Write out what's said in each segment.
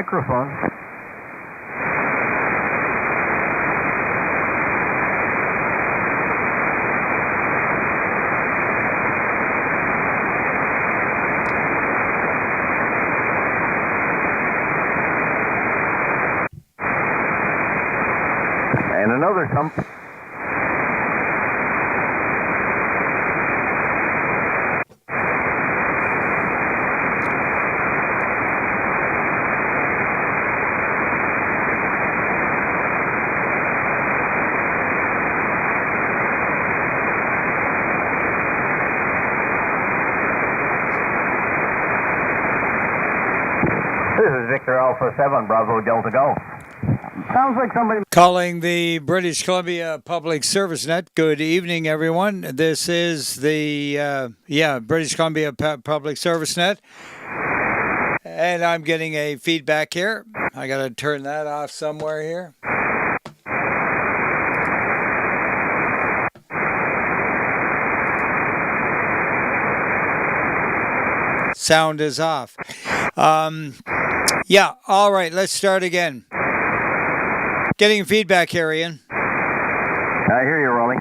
microphone. And another thump. This is Victor Alpha 7, Bravo Delta Golf. Sounds like somebody calling the British Columbia Public Service Net. Good evening, everyone. This is the British Columbia Public Service Net, and I'm getting a feedback here. I got to turn that off somewhere here. Sound is off. All right, let's start again. Getting feedback here, Ian. I hear you, Roly.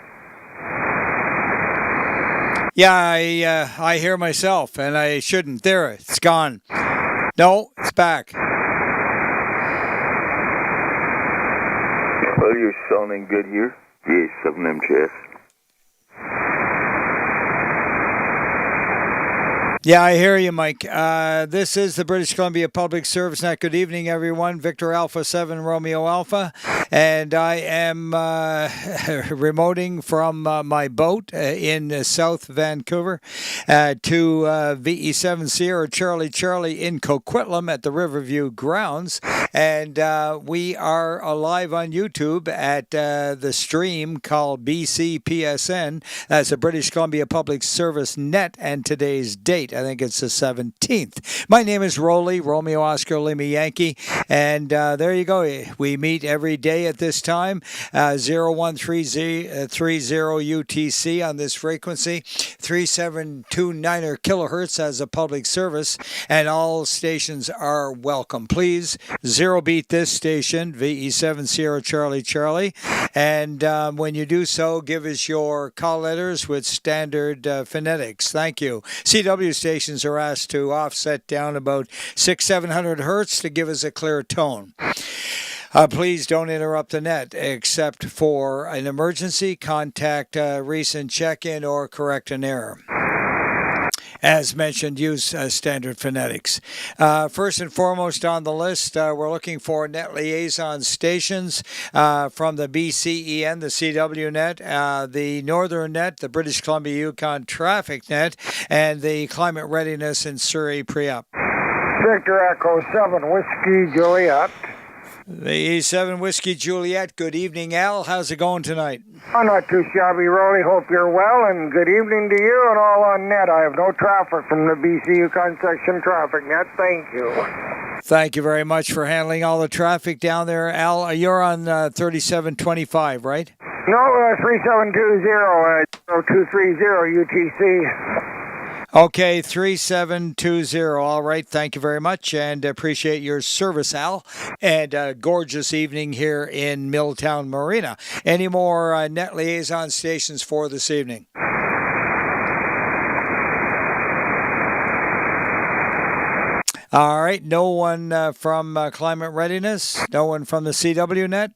Yeah, I hear myself, and I shouldn't. There, it's gone. No, it's back. Well, you're sounding good here. Yes, 7MJS. Yeah, I hear you, Mike. This is the British Columbia Public Service Net. Good evening, everyone. Victor Alpha 7, Romeo Alpha. And I am remoting from my boat in South Vancouver to VE7 Sierra Charlie in Coquitlam at the Riverview Grounds. And we are live on YouTube at the stream called BCPSN. That's the British Columbia Public Service Net, and today's date, I think it's the 17th. My name is Roly, Romeo Oscar Lima Yankee, and there you go. We meet every day at this time, 0130 UTC on this frequency, 3729 kilohertz as a public service, and all stations are welcome. Please, zero beat this station, VE7 Sierra Charlie, and when you do so, give us your call letters with standard phonetics. Thank you. CW stations are asked to offset down about 600-700 hertz to give us a clear tone. Please don't interrupt the net except for an emergency, contact recent check-in, or correct an error. As mentioned, use standard phonetics. First and foremost on the list, we're looking for net liaison stations from the BCEN, the CW net, the Northern net, the British Columbia Yukon Traffic net, and the Climate Readiness in Surrey Pre-Up. Victor Echo 7, Whiskey Juliet. The E7 Whiskey Juliet. Good evening, Al. How's it going tonight? Oh, not too shabby, Roly. Hope you're well, and good evening to you and all on net. I have no traffic from the BC Yukon section traffic net. Thank you. Thank you very much for handling all the traffic down there, Al. You're on 3725, right? No, 3720, 0230 UTC. Okay, 3720. All right, thank you very much, and appreciate your service, Al. And a gorgeous evening here in Milltown Marina. Any more net liaison stations for this evening? All right, no one from Climate Readiness, no one from the CW net.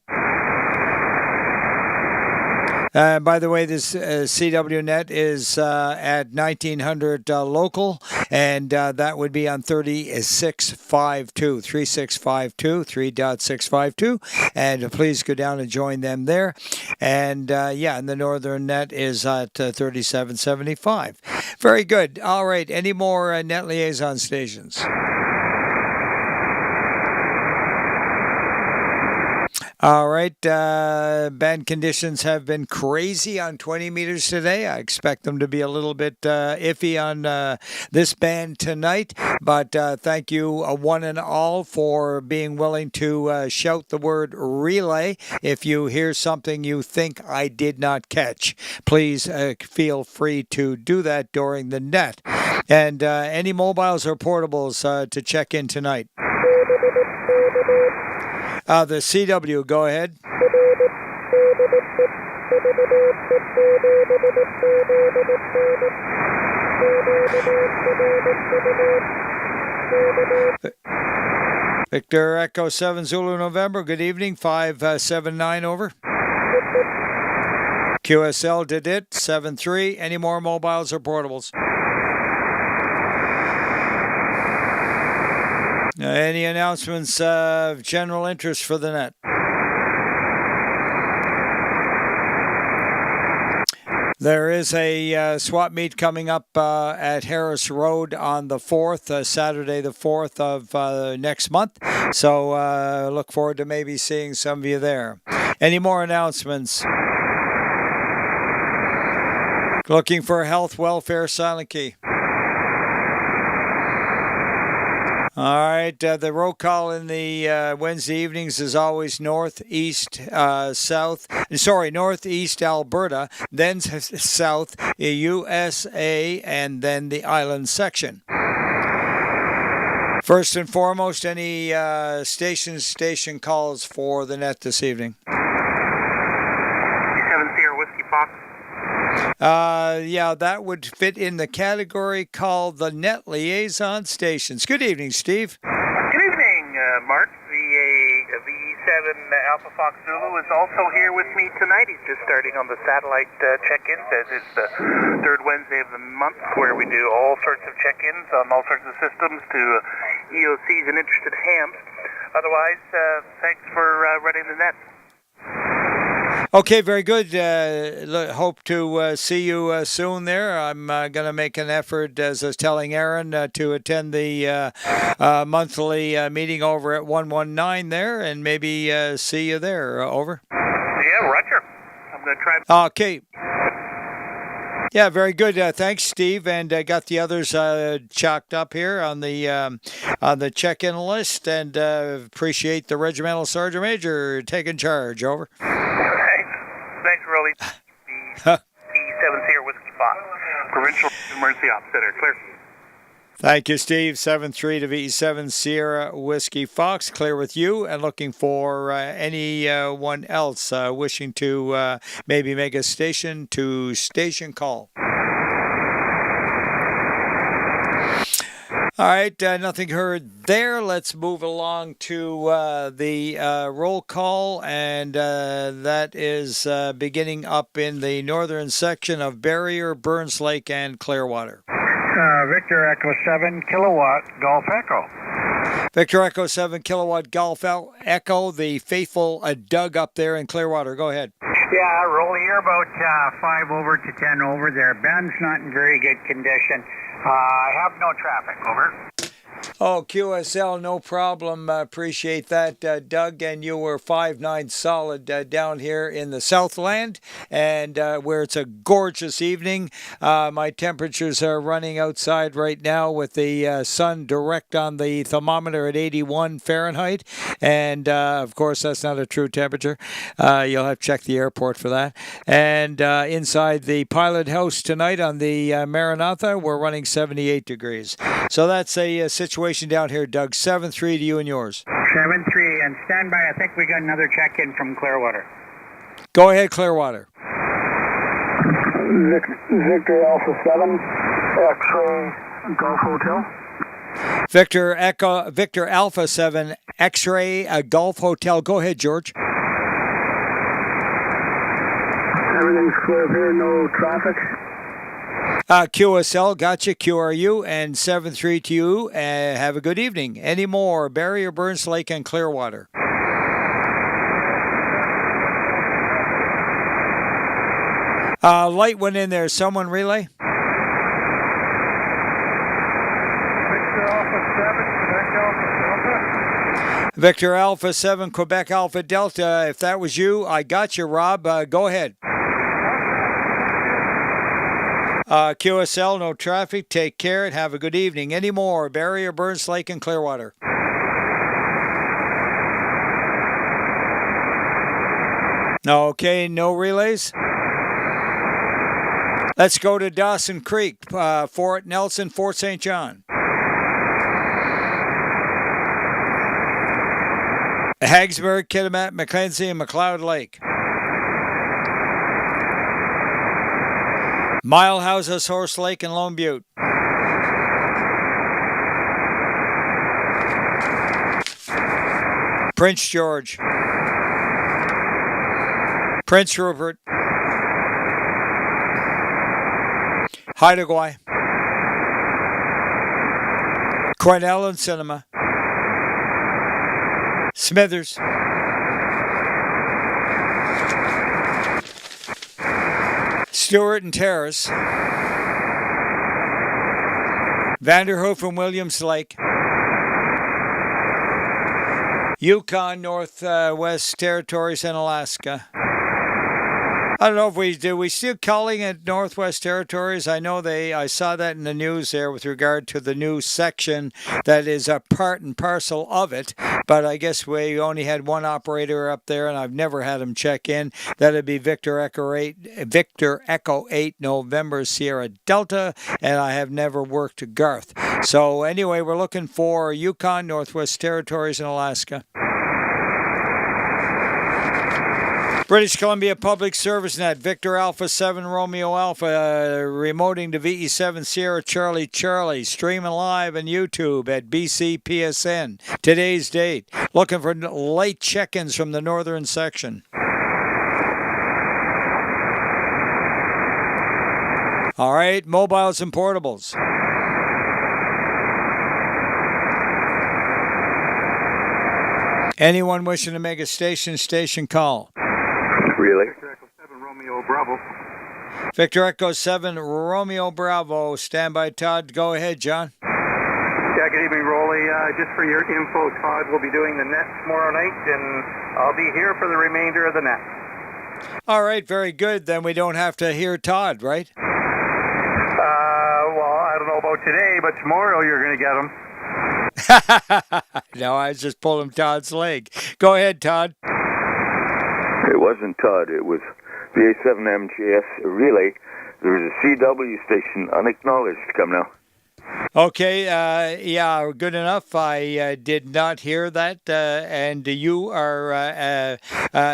By the way, this CW net is at 1900 local, and that would be on 3652, 3.652, and please go down and join them there. And and the Northern net is at 3775. Very good. All right, any more net liaison stations? All right, bad conditions have been crazy on 20 meters today. I expect them to be a little bit iffy on this band tonight, but thank you one and all for being willing to shout the word relay. If you hear something you think I did not catch, please feel free to do that during the net. And any mobiles or portables to check in tonight? The CW, go ahead. Victor Echo 7 Zulu November, good evening, 579 over. QSL did it, 7-3. Any more mobiles or portables? Any announcements of general interest for the net? There is a swap meet coming up at Harris Road on the 4th, Saturday the 4th of next month. So look forward to maybe seeing some of you there. Any more announcements? Looking for health, welfare, silent key. All right, the roll call in the Wednesday evenings is always northeast Alberta, then south USA, and then the island section. First and foremost, any station calls for the net this evening? 7 Sierra Whiskey Fox. Yeah, that would fit in the category called the Net Liaison Stations. Good evening, Steve. Good evening, Mark. VE7 Alpha Fox Zulu is also here with me tonight. He's just starting on the satellite check-ins, as is the third Wednesday of the month, where we do all sorts of check-ins on all sorts of systems to EOCs and interested hams. Otherwise, thanks for running the net. Okay, very good. Hope to see you soon there. I'm going to make an effort, as I was telling Aaron, to attend the monthly meeting over at 119 there and maybe see you there. Over. Yeah, Roger. I'm going to try. Okay. Yeah, very good. Thanks, Steve. And got the others chalked up here on the check-in list, and appreciate the Regimental Sergeant Major taking charge. Over. Thanks, Roly. The E7 Sierra Whiskey Fox, Provincial Emergency Ops Center. Clear. Thank you, Steve. 7-3 to VE7 Sierra Whiskey Fox. Clear with you, and looking for anyone else wishing to maybe make a station call. All right, nothing heard there. Let's move along to the roll call, and that is beginning up in the northern section of Barrier, Burns Lake, and Clearwater. Victor Echo 7 Kilowatt Golf Echo. Victor Echo 7 Kilowatt Golf Echo, the faithful Doug up there in Clearwater. Go ahead. Yeah, Roly, you're about 5 over to 10 over there. Ben's not in very good condition. I have no traffic. Over. Oh, QSL, no problem. Appreciate that, Doug. And you were 5-9 solid down here in the Southland, and where it's a gorgeous evening. My temperatures are running outside right now with the sun direct on the thermometer at 81 Fahrenheit. And, of course, that's not a true temperature. You'll have to check the airport for that. And inside the pilot house tonight on the Maranatha, we're running 78 degrees. So that's a situation down here, Doug. 7-3 to you and yours. 7-3, and stand by. I think we got another check-in from Clearwater. Go ahead, Clearwater. Victor Alpha 7, X-ray Golf Hotel. Victor Alpha 7, X-ray Golf Hotel. Go ahead, George. Everything's clear here, no traffic. QSL, gotcha, QRU, and 7-3 to you. Have a good evening. Any more? Barrier, Burns Lake, and Clearwater. Light went in there. Someone relay? Victor Alpha 7, Quebec Alpha Delta. Victor Alpha 7, Quebec Alpha Delta. If that was you, I got you, Rob. Go ahead. QSL, no traffic. Take care and have a good evening. Any more? Barrier, Burns Lake, and Clearwater. Okay, no relays. Let's go to Dawson Creek, Fort Nelson, Fort St. John. Hagsburg, Kitimat, Mackenzie, and McLeod Lake. Mile Houses, Horse Lake, and Lone Butte. Prince George. Prince Rupert. Haida Gwaii. Cornell and Cinema. Smithers. Stewart and Terrace. Vanderhoof and Williams Lake. Yukon, Northwest Territories, and Alaska. I don't know if we still calling it Northwest Territories. I know I saw that in the news there with regard to the new section that is a part and parcel of it. But I guess we only had one operator up there, and I've never had him check in. That'd be Victor Echo 8 November Sierra Delta, and I have never worked Garth. So anyway, we're looking for Yukon, Northwest Territories, and Alaska. British Columbia Public Service Net, Victor Alpha 7 Romeo Alpha, remoting to VE7 Sierra Charlie Charlie, streaming live on YouTube at BCPSN. Today's date. Looking for late check-ins from the northern section. All right, mobiles and portables. Anyone wishing to make a station call. Really? Victor Echo 7 Romeo Bravo. Victor Echo 7 Romeo Bravo. Stand by, Todd. Go ahead, John. Yeah, good evening, Roly. Just for your info, Todd will be doing the net tomorrow night, and I'll be here for the remainder of the net. All right, very good. Then we don't have to hear Todd, right? Well, I don't know about today, but tomorrow you're going to get him. No, I was just pulling Todd's leg. Go ahead, Todd. It wasn't Todd. It was VA7MJS relay. There was a CW station unacknowledged. Come now. Okay, yeah, good enough. I did not hear that, and you are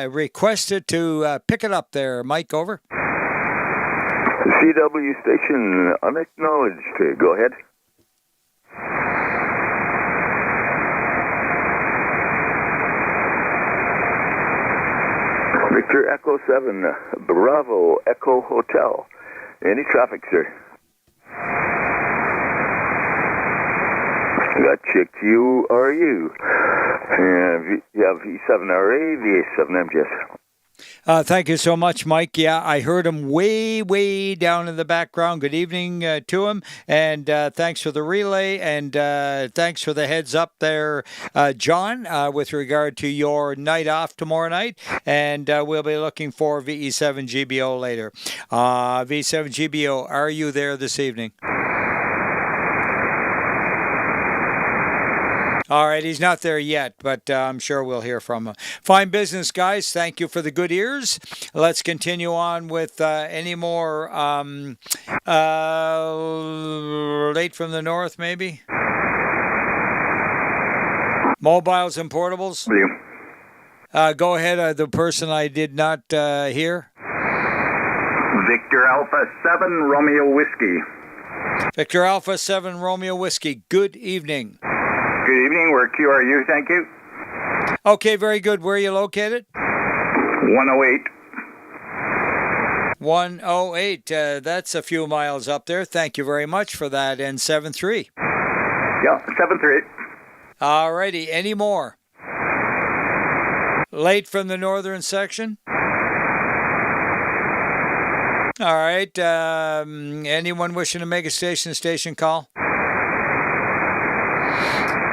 requested to pick it up there. Mike, over. The CW station unacknowledged. Go ahead. Victor Echo 7, Bravo Echo Hotel. Any traffic, sir? Got checked you are you. You have V7RA, VA7MJS. Thank you so much, Mike. Yeah, I heard him way down in the background. Good evening to him, and thanks for the relay, and thanks for the heads up there, John, with regard to your night off tomorrow night, and we'll be looking for VE7GBO later. V7GBO, are you there this evening? All right, he's not there yet, but I'm sure we'll hear from him. Fine business, guys. Thank you for the good ears. Let's continue on with any more late from the north, maybe? Mobiles and portables? Go ahead, the person I did not hear. Victor Alpha 7 Romeo Whiskey. Victor Alpha 7 Romeo Whiskey. Good evening. Good evening. We're QRU, thank you. Okay, very good. Where are you located? 108. 108. That's a few miles up there. Thank you very much for that. And 7-3. Yeah, 7-3. All righty. Any more? Late from the northern section? All right. Anyone wishing to make a station call?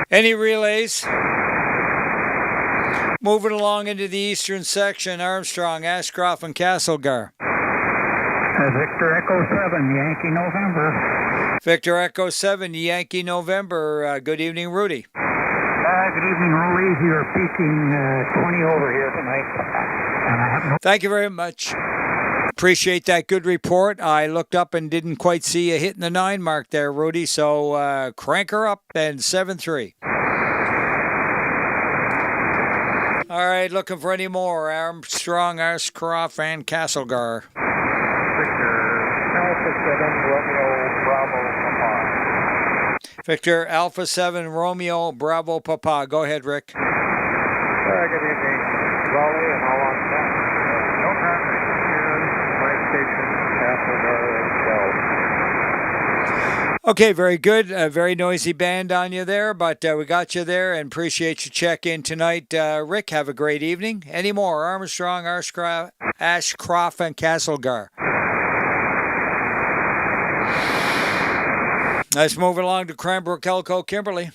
Any relays? Moving along into the eastern section, Armstrong, Ashcroft, and Castlegar. Victor Echo 7, Yankee November. Victor Echo 7, Yankee November. Good evening, Rudy. Good evening, Roly. You're peaking 20 over here tonight. And I have no... Thank you very much. Appreciate that good report. I looked up and didn't quite see you hitting the 9 mark there, Rudy. So crank her up and 7-3. All right, looking for any more. Armstrong, Ashcroft, and Castlegar. Victor Alpha 7 Romeo Bravo Papa. Go ahead, Rick. Good evening, Roly, and all on that. No traffic here, my station, Castlegar, Okay, very good. A very noisy band on you there, but we got you there and appreciate your check-in tonight. Rick, have a great evening. Any more? Armstrong, Ashcroft, and Castlegar. Let's move along to Cranbrook, Elko, Kimberly.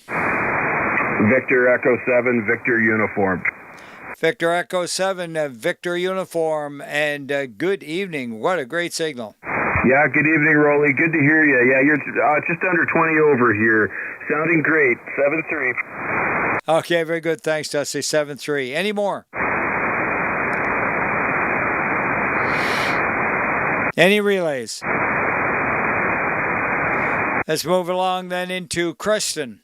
Victor Echo 7, Victor Uniform. Victor Echo 7, Victor Uniform, and good evening. What a great signal. Yeah, good evening, Roly. Good to hear you. Yeah, you're just under 20 over here. Sounding great. 7-3. Okay, very good. Thanks, Dusty. 7-3. Any more? Any relays? Let's move along then into Creston.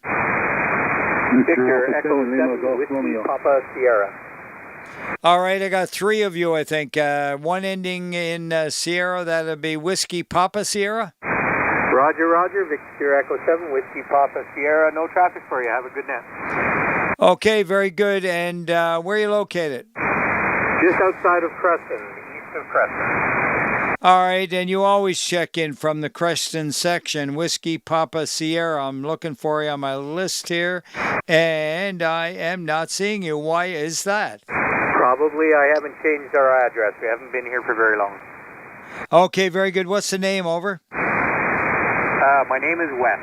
Victor Echo 7, Whiskey Papa Sierra. All right, I got three of you, I think. One ending in Sierra, that'll be Whiskey Papa Sierra. Roger. Victor Echo 7, Whiskey Papa Sierra. No traffic for you. Have a good night. Okay, very good. And where are you located? Just outside of Creston, east of Creston. All right, and you always check in from the Creston section, Whiskey Papa Sierra. I'm looking for you on my list here, and I am not seeing you. Why is that? Probably I haven't changed our address. We haven't been here for very long. Okay, very good. What's the name, over? My name is Wes.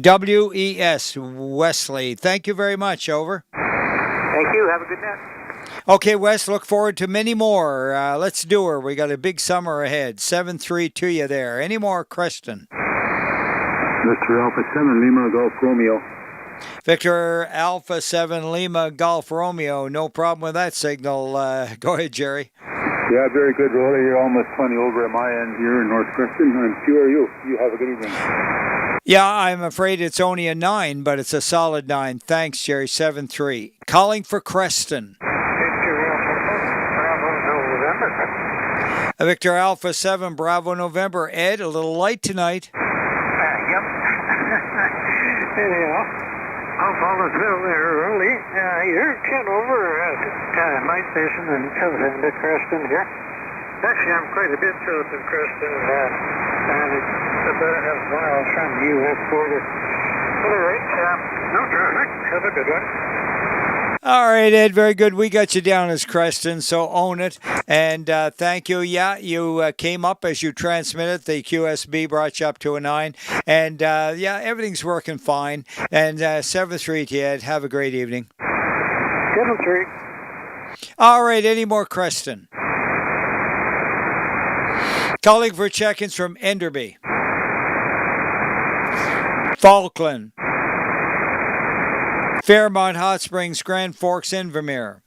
W-E-S, Wesley. Thank you very much, over. Thank you. Have a good night. Okay, Wes, look forward to many more. Let's do her. We got a big summer ahead. 7-3 to you there. Any more, Creston? Victor Alpha 7, Lima Golf Romeo. Victor Alpha 7 Lima Golf Romeo. No problem with that signal. Go ahead, Jerry. Yeah, very good, Roly. You're almost 20 over at my end here in North Creston. And so are you. You have a good evening. Yeah, I'm afraid it's only a 9, but it's a solid 9. Thanks, Jerry. 7-3. Calling for Creston. Victor Alpha 7 Bravo November. Ed, a little light tonight. Yep. Anyhow, I'll follow through there, Roly. You're 10 over at my station in Creston here. Actually, I'm quite a bit south of Creston, and it's about a half mile from the U.S. border. All right, no traffic. Have a good one. All right, Ed, very good. We got you down as Creston, so own it. And thank you. Yeah, you came up as you transmitted. The QSB brought you up to a 9. And, yeah, everything's working fine. And 7-3 to you, Ed. Have a great evening. 7-3. All right, any more Creston? Calling for check-ins from Enderby. Falkland. Fairmont Hot Springs, Grand Forks, Invermere.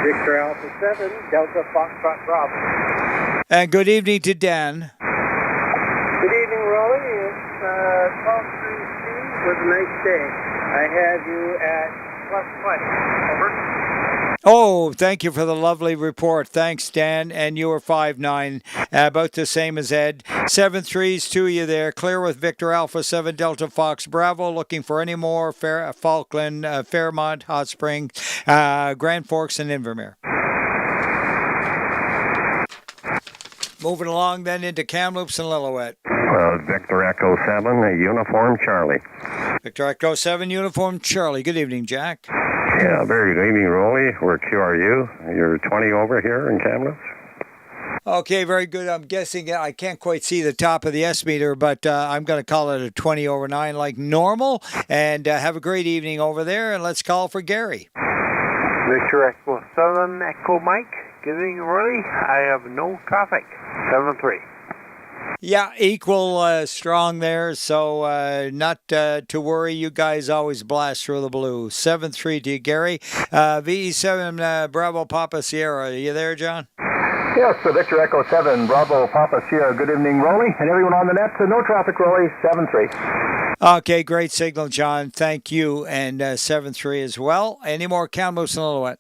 Victor Alpha 7, Delta Foxtrot Bravo. And good evening to Dan. Good evening, Roly. It's 12:32 with a nice day. I have you at +20. Over. Oh, thank you for the lovely report. Thanks, Dan. And you were 5-9, about the same as Ed. 7-3s to you there. Clear with Victor Alpha 7 Delta Fox Bravo. Looking for any more Falkland, Fairmont, Hot Springs, Grand Forks, and Invermere. Moving along then into Kamloops and Lillooet. Victor Echo 7, Uniform Charlie. Victor Echo 7 Uniform Charlie. Good evening, Jack. Yeah, very good evening, Roly. We're QRU. You're 20 over here in Kamloops. Okay, very good. I'm guessing I can't quite see the top of the S meter, but I'm going to call it a 20 over 9 like normal. And have a great evening over there. And let's call for Gary. Victor Echo 7, Echo Mike. Good evening, Roly. I have no traffic. 7-3. Yeah, equal strong there, so not to worry. You guys always blast through the blue. 7-3 to you, Gary. VE7 Bravo Papa Sierra. Are you there, John? Yes, Victor Echo 7, Bravo Papa Sierra. Good evening, Roly. And everyone on the net, no traffic, Roly. 7-3. Okay, great signal, John. Thank you. And 7-3 as well. Any more Kamloops and Lillooet?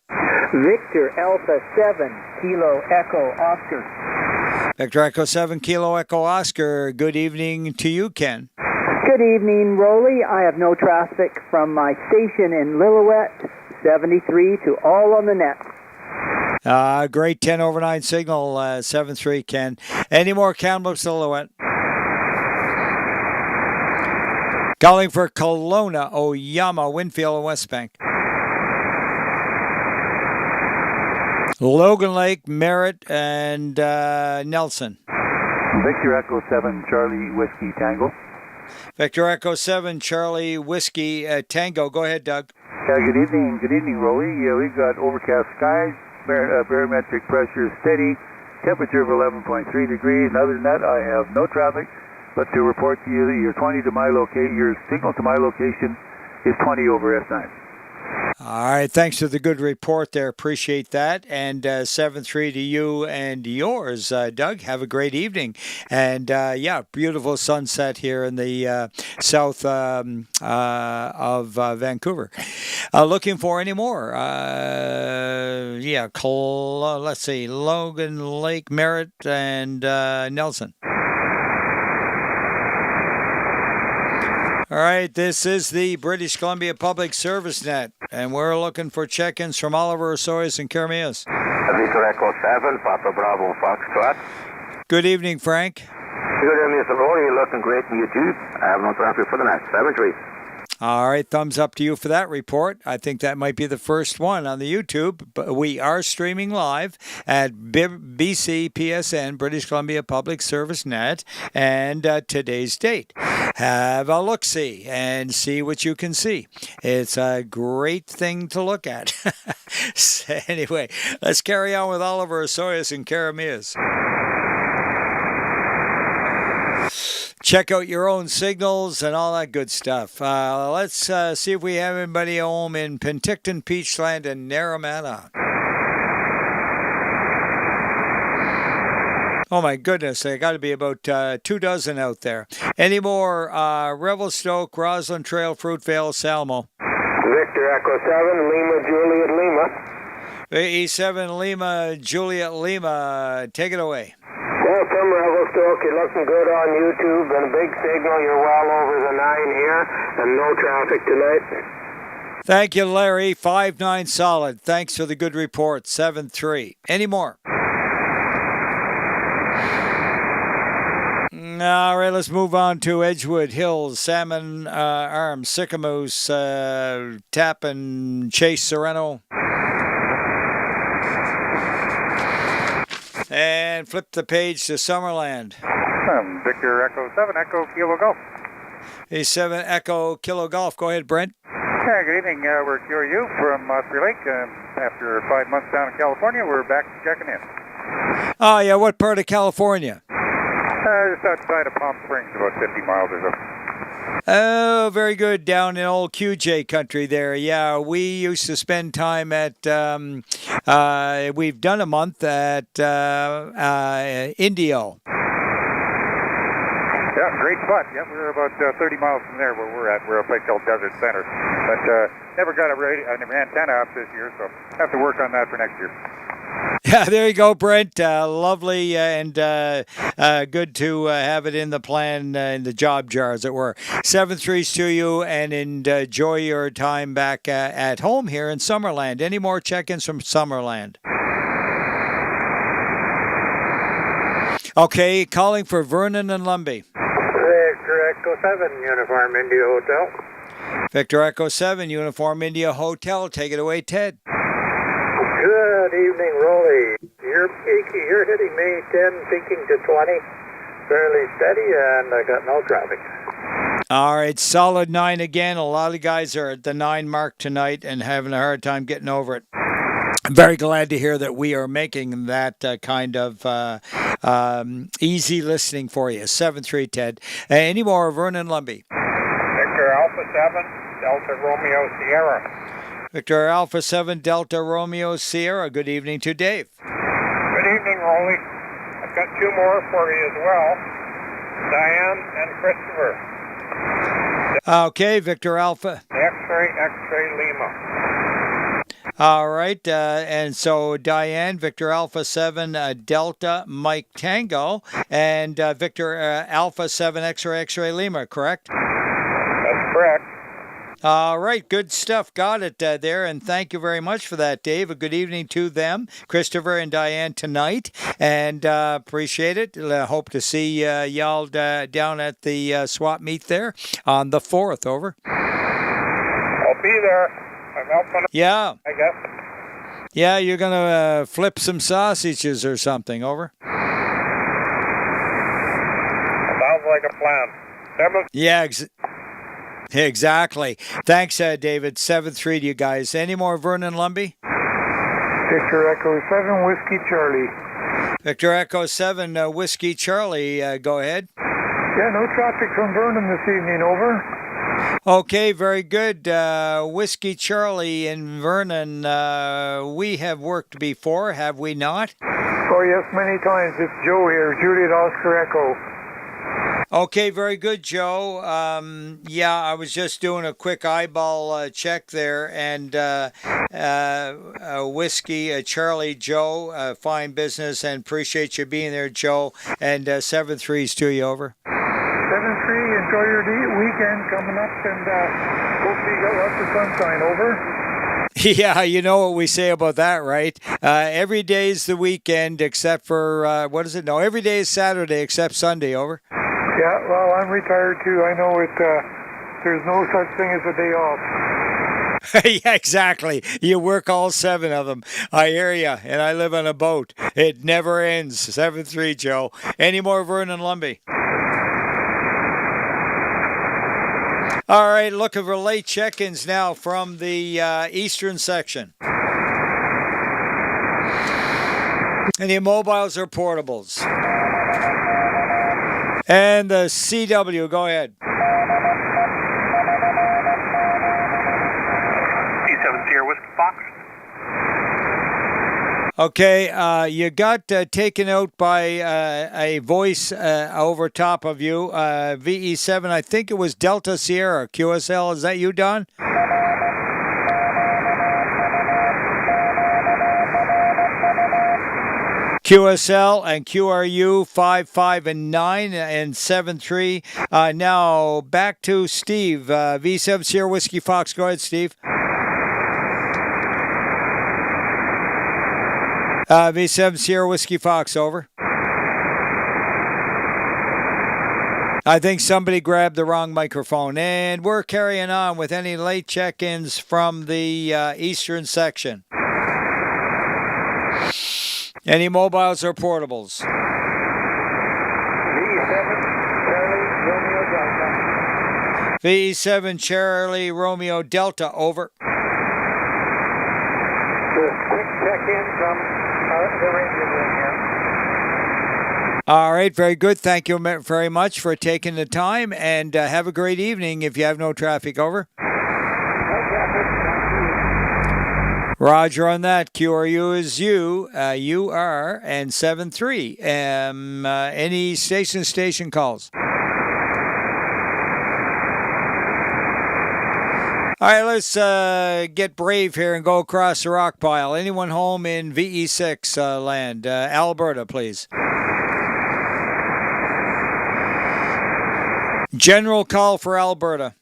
Victor Alpha 7, Kilo Echo Oscar. Victor Echo 7, Kilo Echo Oscar. Good evening to you, Ken. Good evening, Roly. I have no traffic from my station in Lillooet, 73 to all on the net. Great 10/9 signal, 7-3, Ken. Any more Kamloops and Lillooet? Calling for Kelowna, Oyama, Winfield, and West Bank. Logan Lake, Merritt, and Nelson. Victor Echo 7, Charlie Whiskey Tango. Victor Echo 7, Charlie Whiskey Tango. Go ahead, Doug. Good evening, Roly. We've got overcast skies, barometric pressure steady, temperature of 11.3 degrees. Other than that, I have no traffic, but to report to you that your signal to my location is 20 over S9. All right, thanks for the good report there. Appreciate that. And 7-3 to you and yours, Doug. Have a great evening. And beautiful sunset here in the south of Vancouver. Looking for any more? Let's see, Logan Lake, Merritt, and Nelson. All right, this is the British Columbia Public Service Net, and we're looking for check-ins from Oliver, Osoyoos, and Kermias. Victor Echo 7, Papa Bravo Foxtrot. Good evening, Frank. Good evening, Mr. Roly. You're looking great in YouTube. I have no traffic for the night. 7-3. All right, thumbs up to you for that report. I think that might be the first one on the YouTube, but we are streaming live at BCPSN, British Columbia Public Service Net, and today's date. Have a look-see and see what you can see. It's a great thing to look at. So anyway, let's carry on with Oliver, Osoyoos, and Kermias. Check out your own signals and all that good stuff. Let's see if we have anybody home in Penticton, Peachland, and Naramata. Oh my goodness, there got to be about 2 dozen out there. Any more Revelstoke, Roslyn Trail, Fruitvale, Salmo? Victor Echo 7, Lima, Juliet, Lima. E7 Lima, Juliet Lima. Take it away. Well, from Revelstoke, you're looking good on YouTube, and a big signal. You're well over the 9 here, and no traffic tonight. Thank you, Larry. 5-9 solid. Thanks for the good report. 7-3. Any more? All right, let's move on to Edgewood Hills, Salmon Arms, Sycamoose, Tappan, Chase, Sereno. And flip the page to Summerland. Victor Echo 7, Echo Kilo Golf. A7 Echo Kilo Golf. Go ahead, Brent. Yeah, good evening. We're QRU from Osprey Lake. After 5 months down in California, we're back checking in. Oh, yeah. What part of California? Just outside of Palm Springs, about 50 miles or so. Oh, very good. Down in old QJ country there. Yeah, we used to spend time at, we've done a month at Indio. Yeah, great spot. Yeah, we're about 30 miles from there where we're at. We're a place called Desert Center. But never got an antenna up this year, so have to work on that for next year. Yeah, there you go, Brent. Lovely and good to have it in the plan, in the job jar, as it were. 7-3 to you, and enjoy your time back at home here in Summerland. Any more check-ins from Summerland? Okay, calling for Vernon and Lumbee. Victor Echo 7, Uniform India Hotel. Victor Echo 7, Uniform India Hotel. Take it away, Ted. Good evening, Roly. You're hitting me 10, peaking to 20, fairly steady, and I got no traffic. All right, solid 9 again. A lot of guys are at the 9 mark tonight and having a hard time getting over it. I'm very glad to hear that we are making that kind of easy listening for you. 7-3, Ted. Any more, Vernon Lumbee? Victor Alpha 7, Delta Romeo Sierra. Victor Alpha 7, Delta Romeo Sierra. Good evening to Dave. Good evening, Roly. I've got 2 more for you as well. Diane and Christopher. Okay, Victor Alpha. X-ray Lima. All right, and so Diane, Victor Alpha 7 Delta Mike Tango, and Victor Alpha 7 X-ray Lima, correct? That's correct. All right, good stuff. Got it there, and thank you very much for that, Dave. A good evening to them, Christopher and Diane, tonight, and appreciate it. Hope to see y'all down at the swap meet there on the 4th. Over. I'll be there. I'm out. Yeah. I guess. Yeah, you're gonna flip some sausages or something. Over. Sounds like a plan. Yeah. Exactly. Thanks, David. 7-3 to you guys. Any more Vernon Lumby? Victor Echo 7 Whiskey Charlie. Victor Echo 7 Whiskey Charlie. Go ahead. Yeah, no traffic from Vernon this evening. Over. Okay, very good. Whiskey Charlie in Vernon. We have worked before, have we not? Oh yes, many times. It's Joe here. Juliet Oscar Echo. Okay, very good, Joe. Yeah, I was just doing a quick eyeball check there, and Whiskey Charlie, Joe, fine business, and appreciate you being there, Joe. And 7-3s to you. Over. 7-3. Enjoy your weekend coming up, and hopefully you got lots of sunshine. Over. Yeah, you know what we say about that, right? Every day is the weekend except for, what is it? No, every day is Saturday except Sunday. Over. Yeah, well, I'm retired too. I know it. There's no such thing as a day off. Yeah, exactly. You work all 7 of them. I hear you, and I live on a boat. It never ends. 7-3, Joe. Any more Vernon Lumby? All right, looking for late check-ins now from the eastern section. Any mobiles or portables? And the CW, go ahead. C7 Sierra Whiskey Fox. Okay, you got taken out by a voice over top of you. VE7, I think it was Delta Sierra. QSL, is that you, Don? QSL and QRU 5, 5, and 9 and 7-3. Now back to Steve. V7 Sierra Whiskey Fox. Go ahead, Steve. V7 Sierra Whiskey Fox. Over. I think somebody grabbed the wrong microphone. And we're carrying on with any late check-ins from the eastern section. Any mobiles or portables? V7 Charlie Romeo Delta. Over. Quick check-in from the Ranger room here. All right, very good. Thank you very much for taking the time, and have a great evening if you have no traffic. Over. Roger on that. QRU is you. You are, and 7-3. Any station calls? All right, let's get brave here and go across the rock pile. Anyone home in VE6 land? Alberta, please. General call for Alberta.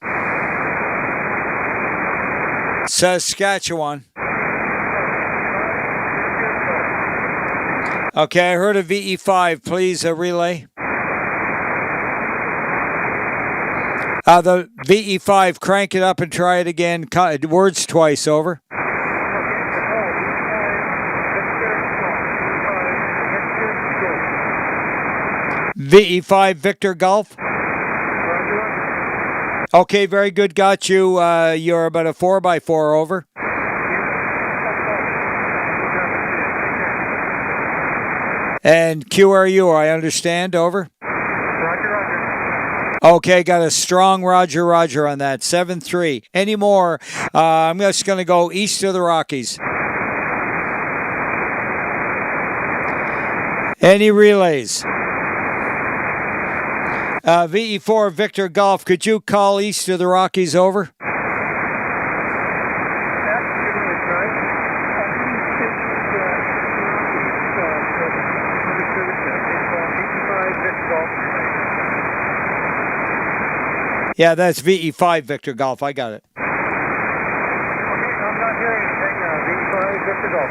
Saskatchewan. Okay, I heard a VE5. Please relay. The VE5, crank it up and try it again. Words twice. Over. VE5, Victor Golf. Okay, very good. Got you. You're about a 4x4. Over. And QRU, I understand. Over. Roger. Okay, got a strong Roger on that. 7-3. Any more? I'm just going to go east of the Rockies. Any relays? VE4 Victor Golf, could you call east of the Rockies over? Yeah, that's VE5 Victor Golf. I got it. Okay, I'm not hearing anything. VE5 Victor Golf.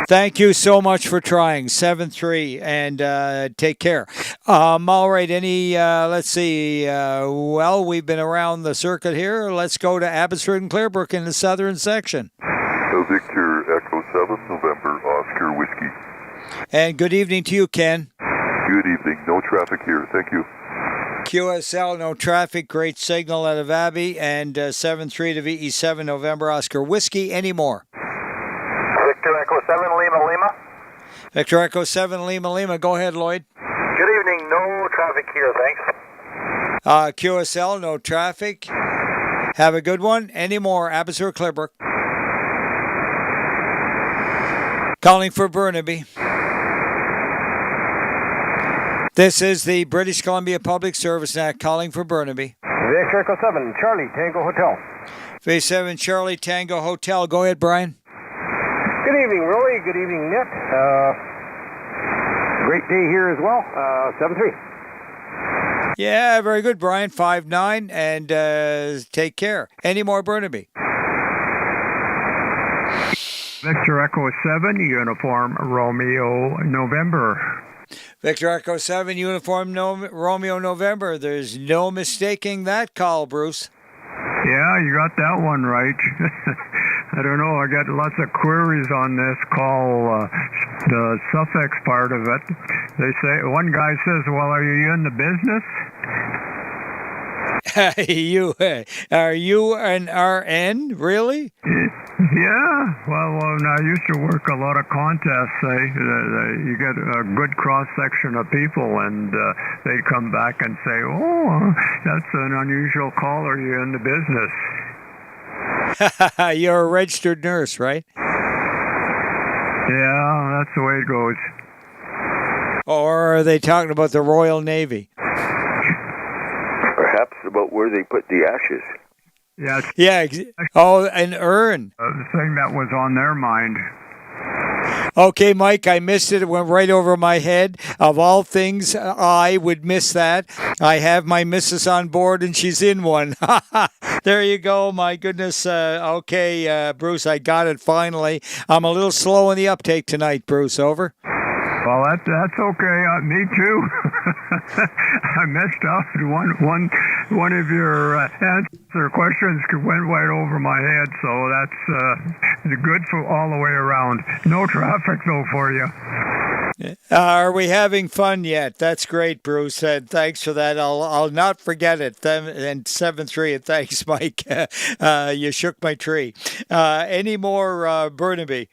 Thank you so much for trying. 7-3, and take care. All right, let's see. Well, we've been around the circuit here. Let's go to Abbotsford and Clearbrook in the southern section. Victor Echo 7, November, Oscar Whiskey. And good evening to you, Ken. Good evening. No traffic here. Thank you. QSL, no traffic, great signal out of Abbey, and 7-3 to VE7, November, Oscar Whiskey. Any more? Victor Echo 7, Lima, Lima. Victor Echo 7, Lima, Lima. Go ahead, Lloyd. Good evening. No traffic here, thanks. QSL, no traffic. Have a good one. Any more? Abbotsford, Clearbrook. Calling for Burnaby. This is the British Columbia Public Service Act calling for Burnaby. Victor Echo 7, Charlie, Tango Hotel. V7 Charlie Tango Hotel. Go ahead, Brian. Good evening, Roly. Good evening, Nick. Great day here as well. 7-3. Yeah, very good, Brian. 5-9, and take care. Any more Burnaby? Victor Echo 7, Uniform Romeo November. Victor Echo 7, Uniform Romeo November. There's no mistaking that call, Bruce. Yeah, you got that one right. I don't know, I got lots of queries on this call, the suffix part of it. They say, one guy says, well, are you in the business? Are you an RN, really? Yeah, well, when I used to work a lot of contests, you get a good cross-section of people, and they'd come back and say, oh, that's an unusual call, are you in the business? You're a registered nurse, right? Yeah, that's the way it goes. Or are they talking about the Royal Navy? Perhaps about where they put the ashes. Yeah. Oh, an urn. The thing that was on their mind. Okay, Mike, I missed it. It went right over my head. Of all things, I would miss that. I have my missus on board, and she's in one. There you go. My goodness. Okay, Bruce, I got it finally. I'm a little slow in the uptake tonight, Bruce. Over. Well, that's okay. Me too. I messed up. One of your answer questions went right over my head, so that's good for all the way around. No traffic though for you. Are we having fun yet? That's great, Bruce. Thanks for that. I'll not forget it. And 7-3. And thanks, Mike. You shook my tree. Any more Burnaby?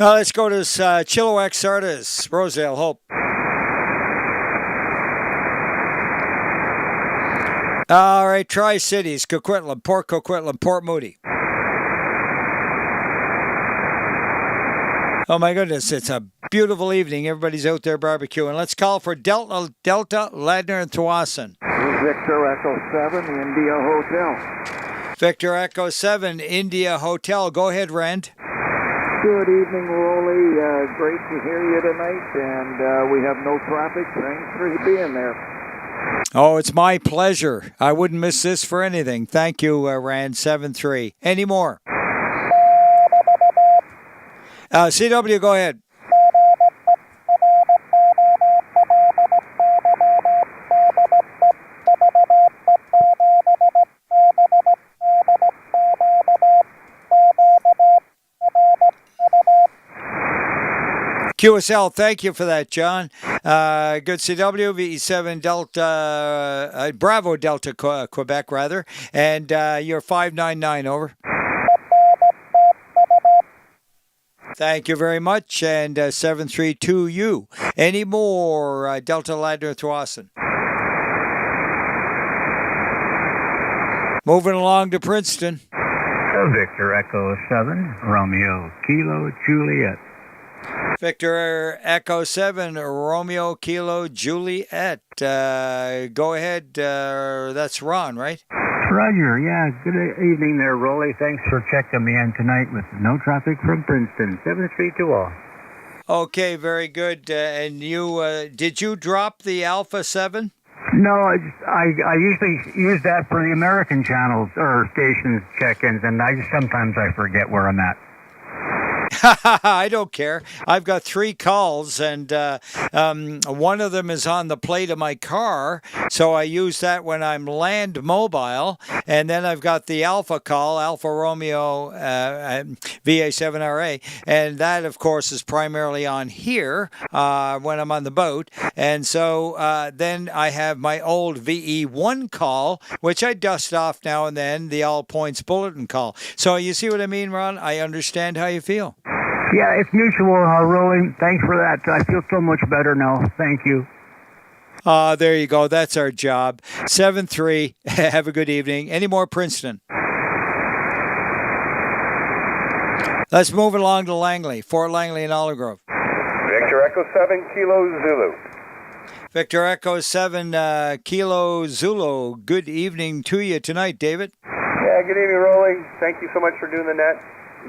Let's go to Chilliwack, Sardis, Rosedale, Hope. All right, Tri-Cities, Coquitlam, Port Moody. Oh my goodness, it's a beautiful evening. Everybody's out there barbecuing. Let's call for Delta, Ladner, and Thwassen. Victor Echo 7, India Hotel. Victor Echo 7, India Hotel. Go ahead, Rand. Good evening, Roly. Great to hear you tonight, and we have no traffic. Thanks for being there. Oh, it's my pleasure. I wouldn't miss this for anything. Thank you, Rand. 7-3. Any more? CW, go ahead. QSL, thank you for that, John. Good CW, VE7 Delta, Bravo Delta, Quebec, rather. And you're 599, over. Thank you very much, and 732U. Any more Delta Ladner Thwassen? Moving along to Princeton. Victor Echo 7, Romeo Kilo Juliet. Victor Echo 7, Romeo Kilo Juliet. Go ahead. That's Ron, right? Roger, yeah. Good evening there, Roly. Thanks for checking me in tonight with no traffic from Princeton. 7320. Okay, very good. And you, did you drop the Alpha 7? No, I usually use that for the American channels or stations check-ins, and sometimes I forget where I'm at. I don't care. I've got 3 calls, and one of them is on the plate of my car, so I use that when I'm land mobile. And then I've got the Alpha call, Alpha Romeo VA7RA, and that, of course, is primarily on here when I'm on the boat. And so then I have my old VE1 call, which I dust off now and then, the All Points Bulletin call. So you see what I mean, Ron? I understand how you feel. Yeah, it's mutual, Roly. Thanks for that. I feel so much better now. Thank you. There you go. That's our job. 7-3. Have a good evening. Any more Princeton? Let's move along to Langley, Fort Langley and Olive Grove. Victor Echo 7, Kilo Zulu. Victor Echo 7, Kilo Zulu. Good evening to you tonight, David. Yeah, good evening, Roly. Thank you so much for doing the net.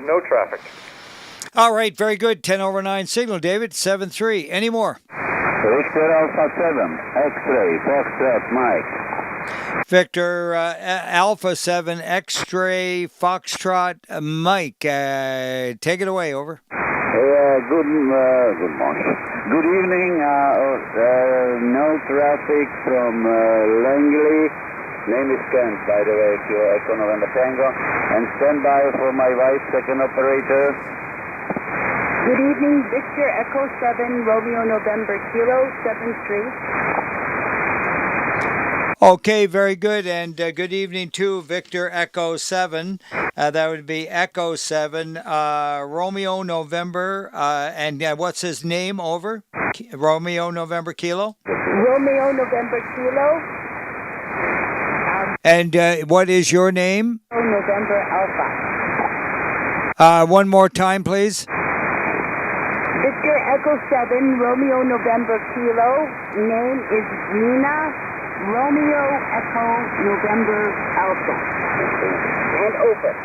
No traffic. All right, very good. 10 over 9 signal, David. 7-3. Any more? Victor Alpha 7, X-ray, Foxtrot, Mike. Victor Alpha 7, X-ray, Foxtrot, Mike. Take it away, over. Good morning. Good evening. No traffic from Langley. Name is Kent, by the way, if you're Echo November Tango. And stand by for my wife, second operator. Good evening, Victor Echo 7, Romeo November Kilo 7-3. Okay, very good. And good evening to Victor Echo 7. That would be Echo 7, Romeo November. And what's his name, over? Romeo November Kilo? Romeo November Kilo. And what is your name? November Alpha. One more time, please. Victor Echo 7, Romeo November Kilo. Name is Rena. Romeo Echo November Alpha. And over.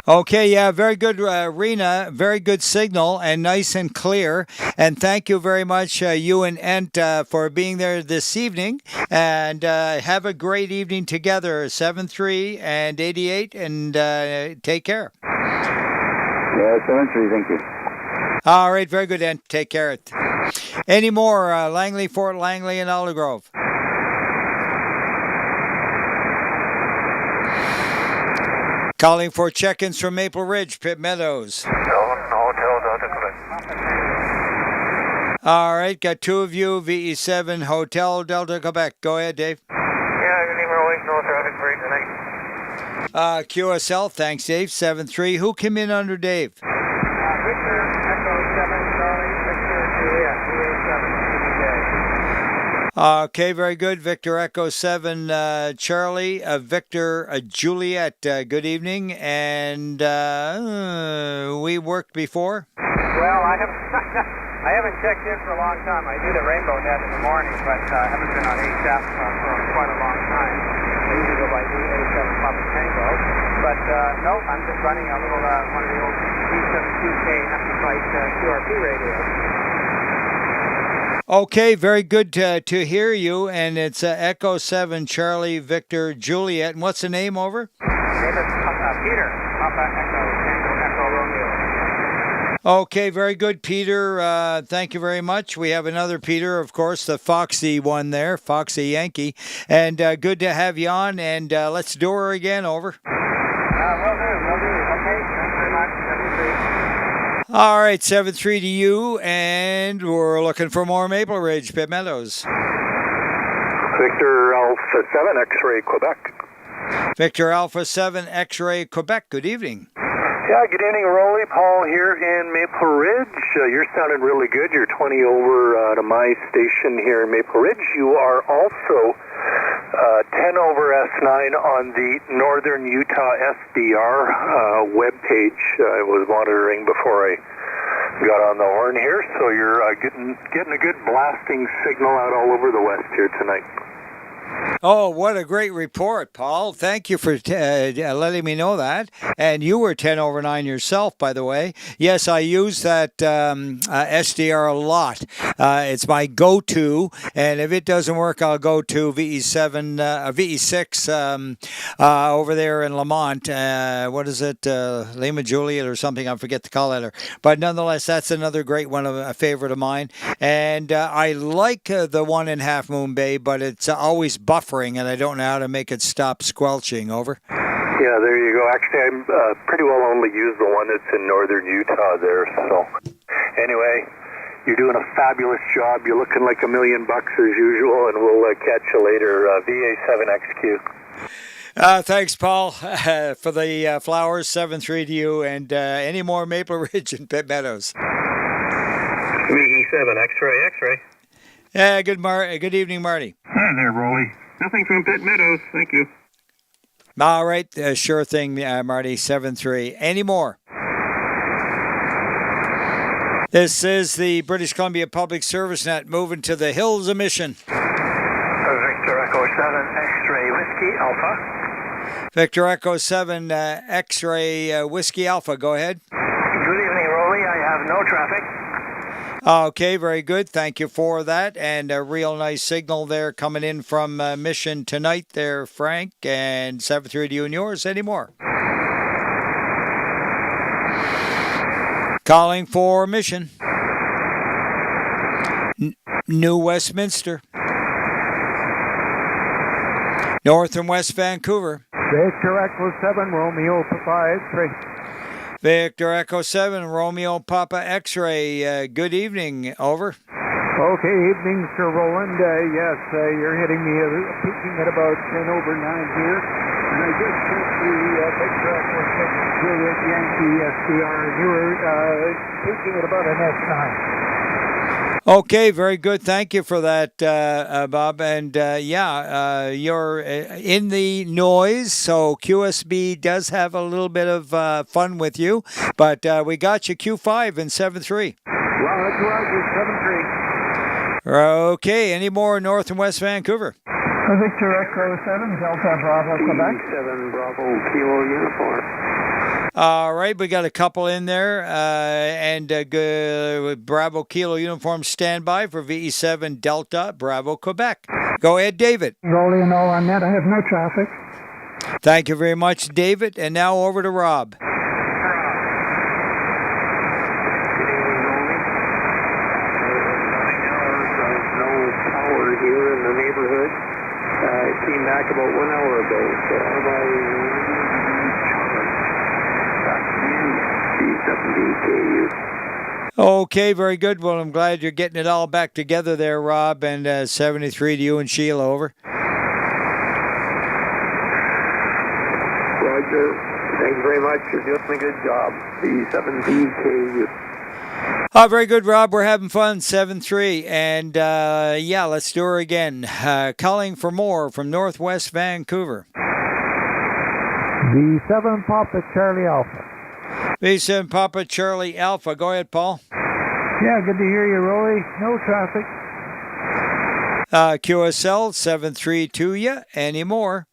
Okay, yeah, very good, Rena. Very good signal and nice and clear. And thank you very much, you and Ent, for being there this evening. And have a great evening together, 7-3 and 88, and take care. Yeah, 7-3, thank you. All right, very good, Ent. Take care. Any more, Langley, Fort Langley, and Olive Grove? Calling for check-ins from Maple Ridge, Pitt Meadows. Hotel Delta Quebec. All right, got 2 of you, VE7 Hotel Delta Quebec. Go ahead, Dave. Yeah, good evening, Roly. No traffic for you tonight. QSL, thanks, Dave. 7-3. Who came in under Dave? Victor Echo 7, Charlie, Victor Juliet, VA7. Okay, very good. Victor Echo 7, Charlie, Victor Juliet. Good evening. And we worked before? Well, I haven't checked in for a long time. I do the rainbow net in the morning, but I haven't been on HF for quite a long time. I usually go by VA7 Papa Tango. But no, I'm just running a little one of the old B72K amplified QRP radios. Okay, very good to hear you. And it's Echo 7, Charlie, Victor, Juliet. And what's the name, over? Name is Peter, Papa Echo, Tango, Echo, Romeo. Okay, very good, Peter. Thank you very much. We have another Peter, of course, the Foxy one there, Foxy Yankee. And good to have you on. And let's do her again, over. Will do. Okay, thanks very much. 7-3. All right, 7-3 to you, and we're looking for more Maple Ridge, Pitt Meadows. Victor Alpha 7, X-ray, Quebec. Victor Alpha 7, X-ray, Quebec. Good evening. Yeah, good evening, Roly. Paul here in Maple Ridge. You're sounding really good. You're 20 over to my station here in Maple Ridge. You are also 10 over S9 on the Northern Utah SDR webpage. I was monitoring before I Got on the horn here, so you're getting a good blasting signal out all over the west here tonight. Oh, what a great report, Paul. Thank you for letting me know that. And you were 10 over 9 yourself, by the way. Yes, I use that SDR a lot. It's my go-to, and if it doesn't work, I'll go to VE6 over there in Lamont. What is it? Lima Juliet or something. I forget the call letter. But nonetheless, that's another great one, a favorite of mine. And I like the one in Half Moon Bay, but it's always buffering, and I don't know how to make it stop squelching. Over. Yeah, there you go. Actually, I pretty well only use the one that's in northern Utah there. So, anyway, you're doing a fabulous job. You're looking like $1 million as usual, and we'll catch you later. VA7XQ. Thanks, Paul, for the flowers. 7-3 to you, and any more Maple Ridge and Pitt Meadows. VE7 X-ray. Yeah, good evening, Marty. Hi there, Roly. Nothing from Pitt Meadows. Thank you. All right, sure thing, Marty. 7-3. Any more? This is the British Columbia Public Service Net moving to the hills of Mission. Victor Echo 7 X-ray Whiskey Alpha. Victor Echo 7 X-ray Whiskey Alpha. Go ahead. Good evening, Roly. I have no traffic. Okay, very good. Thank you for that. And a real nice signal there coming in from Mission tonight there, Frank. And 7-3 to you and yours. Any more? Calling for Mission. New Westminster. North and West Vancouver. Victor Echo 7, Romeo Papa X-ray. Victor Echo 7, Romeo Papa X-ray. Good evening. Over. Okay, evening, Sir Roland. Yes, you're hitting me, peaking at about 10 over 9 here. And I just took the Victor Echo 7 Juliet Yankee SDR, and you were peaking at about an S9. Okay, very good. Thank you for that, Bob. And you're in the noise, so QSB does have a little bit of fun with you. But we got you Q5 and 7-3. Well, that's Roger, 7-3. Okay, any more North and West Vancouver? Victor Echo 7, Delta Bravo, Quebec. 7 Bravo Kilo Uniform. All right, we got a couple in there, and Bravo Kilo Uniform standby for VE7 Delta Bravo Quebec. Go ahead, David. Roly and all on net. I have no traffic. Thank you very much, David. And now over to Rob. Good evening, Roly. 9 hours of no power here in the neighborhood. It came back about 1 hour ago, so how about Okay, very good. Well, I'm glad you're getting it all back together there, Rob. And 73 to you and Sheila. Over. Roger. Thank you very much. You're doing a good job. B7BKU. Very good, Rob. We're having fun. 7-3. And let's do her again. Calling for more from Northwest Vancouver. V7 Papa Charlie Alpha. V7 Papa Charlie Alpha. Go ahead, Paul. Yeah, good to hear you, Roly. No traffic. QSL 7-3 to you. Any more?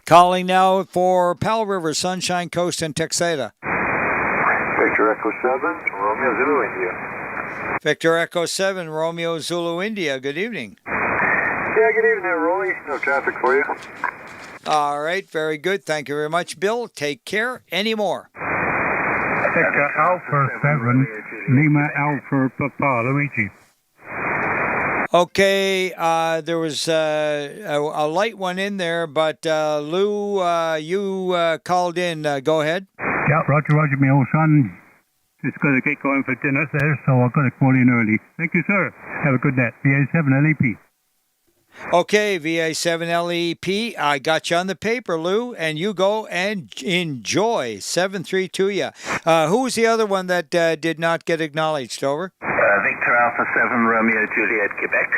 Calling now for Powell River, Sunshine Coast, and Texada. Victor Echo 7, Romeo Zulu India. Victor Echo 7, Romeo Zulu India. Good evening. Yeah, good evening, Roly. No traffic for you. All right, very good. Thank you very much, Bill. Take care. Any more? Victor Alpha 7, Lima Alpha Papa Luigi. Okay, there was a light one in there, but Lou, you called in. Go ahead. Yeah, Roger, my old son. It's going to get going for dinner there, so I'm going to call in early. Thank you, sir. Have a good night. VA7 LEP. Okay, VA7 LEP. I got you on the paper, Lou, and you go and enjoy. 7-3 to you. Who was the other one that did not get acknowledged? Over. Victor Alpha 7 Romeo Juliet Quebec.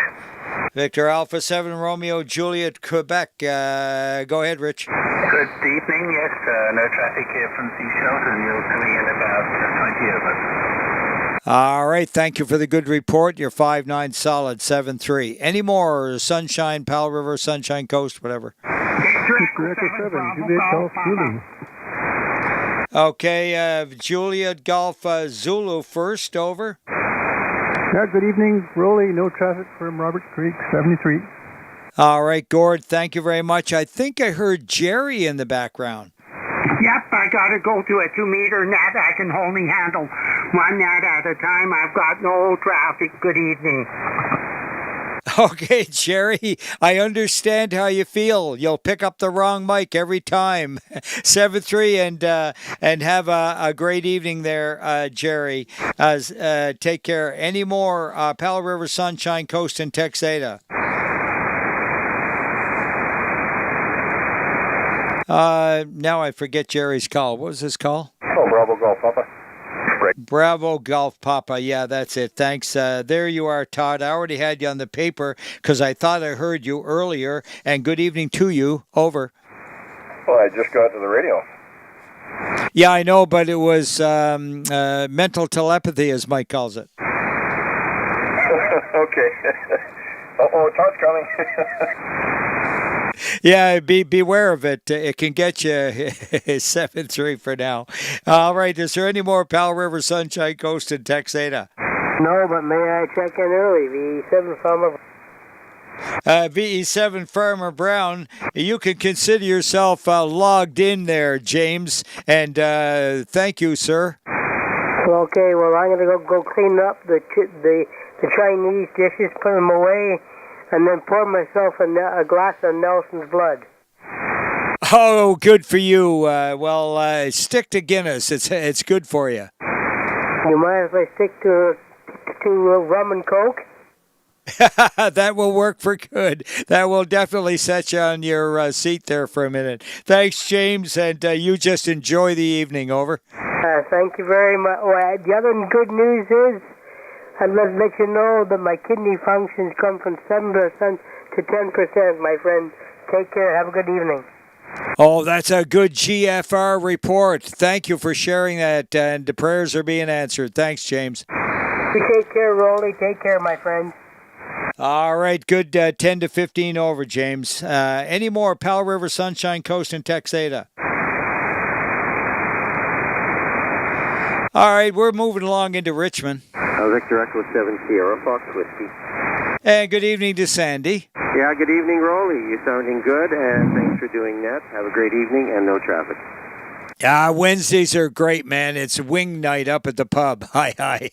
Victor Alpha 7 Romeo Juliet Quebec. Go ahead, Rich. Good evening, yes, no traffic here from Seashell, and you're coming in about 20 over. All right, thank you for the good report. You're 5-9 solid, 7-3. Any more Sunshine, Powell River, Sunshine Coast, whatever? Victor Echo 7, Juliet Golf, Zulu. Okay, Juliet Golf Zulu first, over. Yeah, good evening, Roly. No traffic from Robert Creek, 73. All right, Gord, thank you very much. I think I heard Jerry in the background. Yep, I gotta go to a 2-meter net. I can only handle one net at a time. I've got no traffic. Good evening. Okay, Jerry, I understand how you feel. You'll pick up the wrong mic every time. 7-3, and have a great evening there, Jerry. Take care. Any more Powell River, Sunshine Coast, and Texada? Now I forget Jerry's call. What was his call? Oh, Bravo Golf Papa. Bravo Golf Papa. Yeah, that's it. Thanks. There you are, Todd. I already had you on the paper because I thought I heard you earlier. And good evening to you. Over. Well, I just got to the radio. Yeah, I know, but it was mental telepathy, as Mike calls it. Okay. Uh-oh, Todd's coming. Yeah, beware of it. It can get you 7-3 for now. All right, is there any more Powell River, Sunshine Coast, and Texada? No, but may I check in early? VE7 Farmer. VE7 Farmer Brown, you can consider yourself logged in there, James, and thank you, sir. Okay, well, I'm going to go clean up the Chinese dishes, put them away, and then pour myself a glass of Nelson's blood. Oh, good for you. Stick to Guinness. It's good for you. You mind if I stick to rum and Coke? That will work for good. That will definitely set you on your seat there for a minute. Thanks, James, and you just enjoy the evening. Over. Thank you very much. Well, the other good news is, I'd let you know that my kidney functions come from 7% to 10%, my friend. Take care. Have a good evening. Oh, that's a good GFR report. Thank you for sharing that, and the prayers are being answered. Thanks, James. You take care, Roly. Take care, my friend. All right, good 10 to 15 over, James. Any more Powell River, Sunshine Coast, and Texada? All right, we're moving along into Richmond. Victor Echo 7 Sierra Fox Whiskey. And good evening to Sandy. Yeah, good evening, Roly. You're sounding good, and thanks for doing that. Have a great evening and no traffic. Wednesdays are great, man. It's wing night up at the pub. Hi.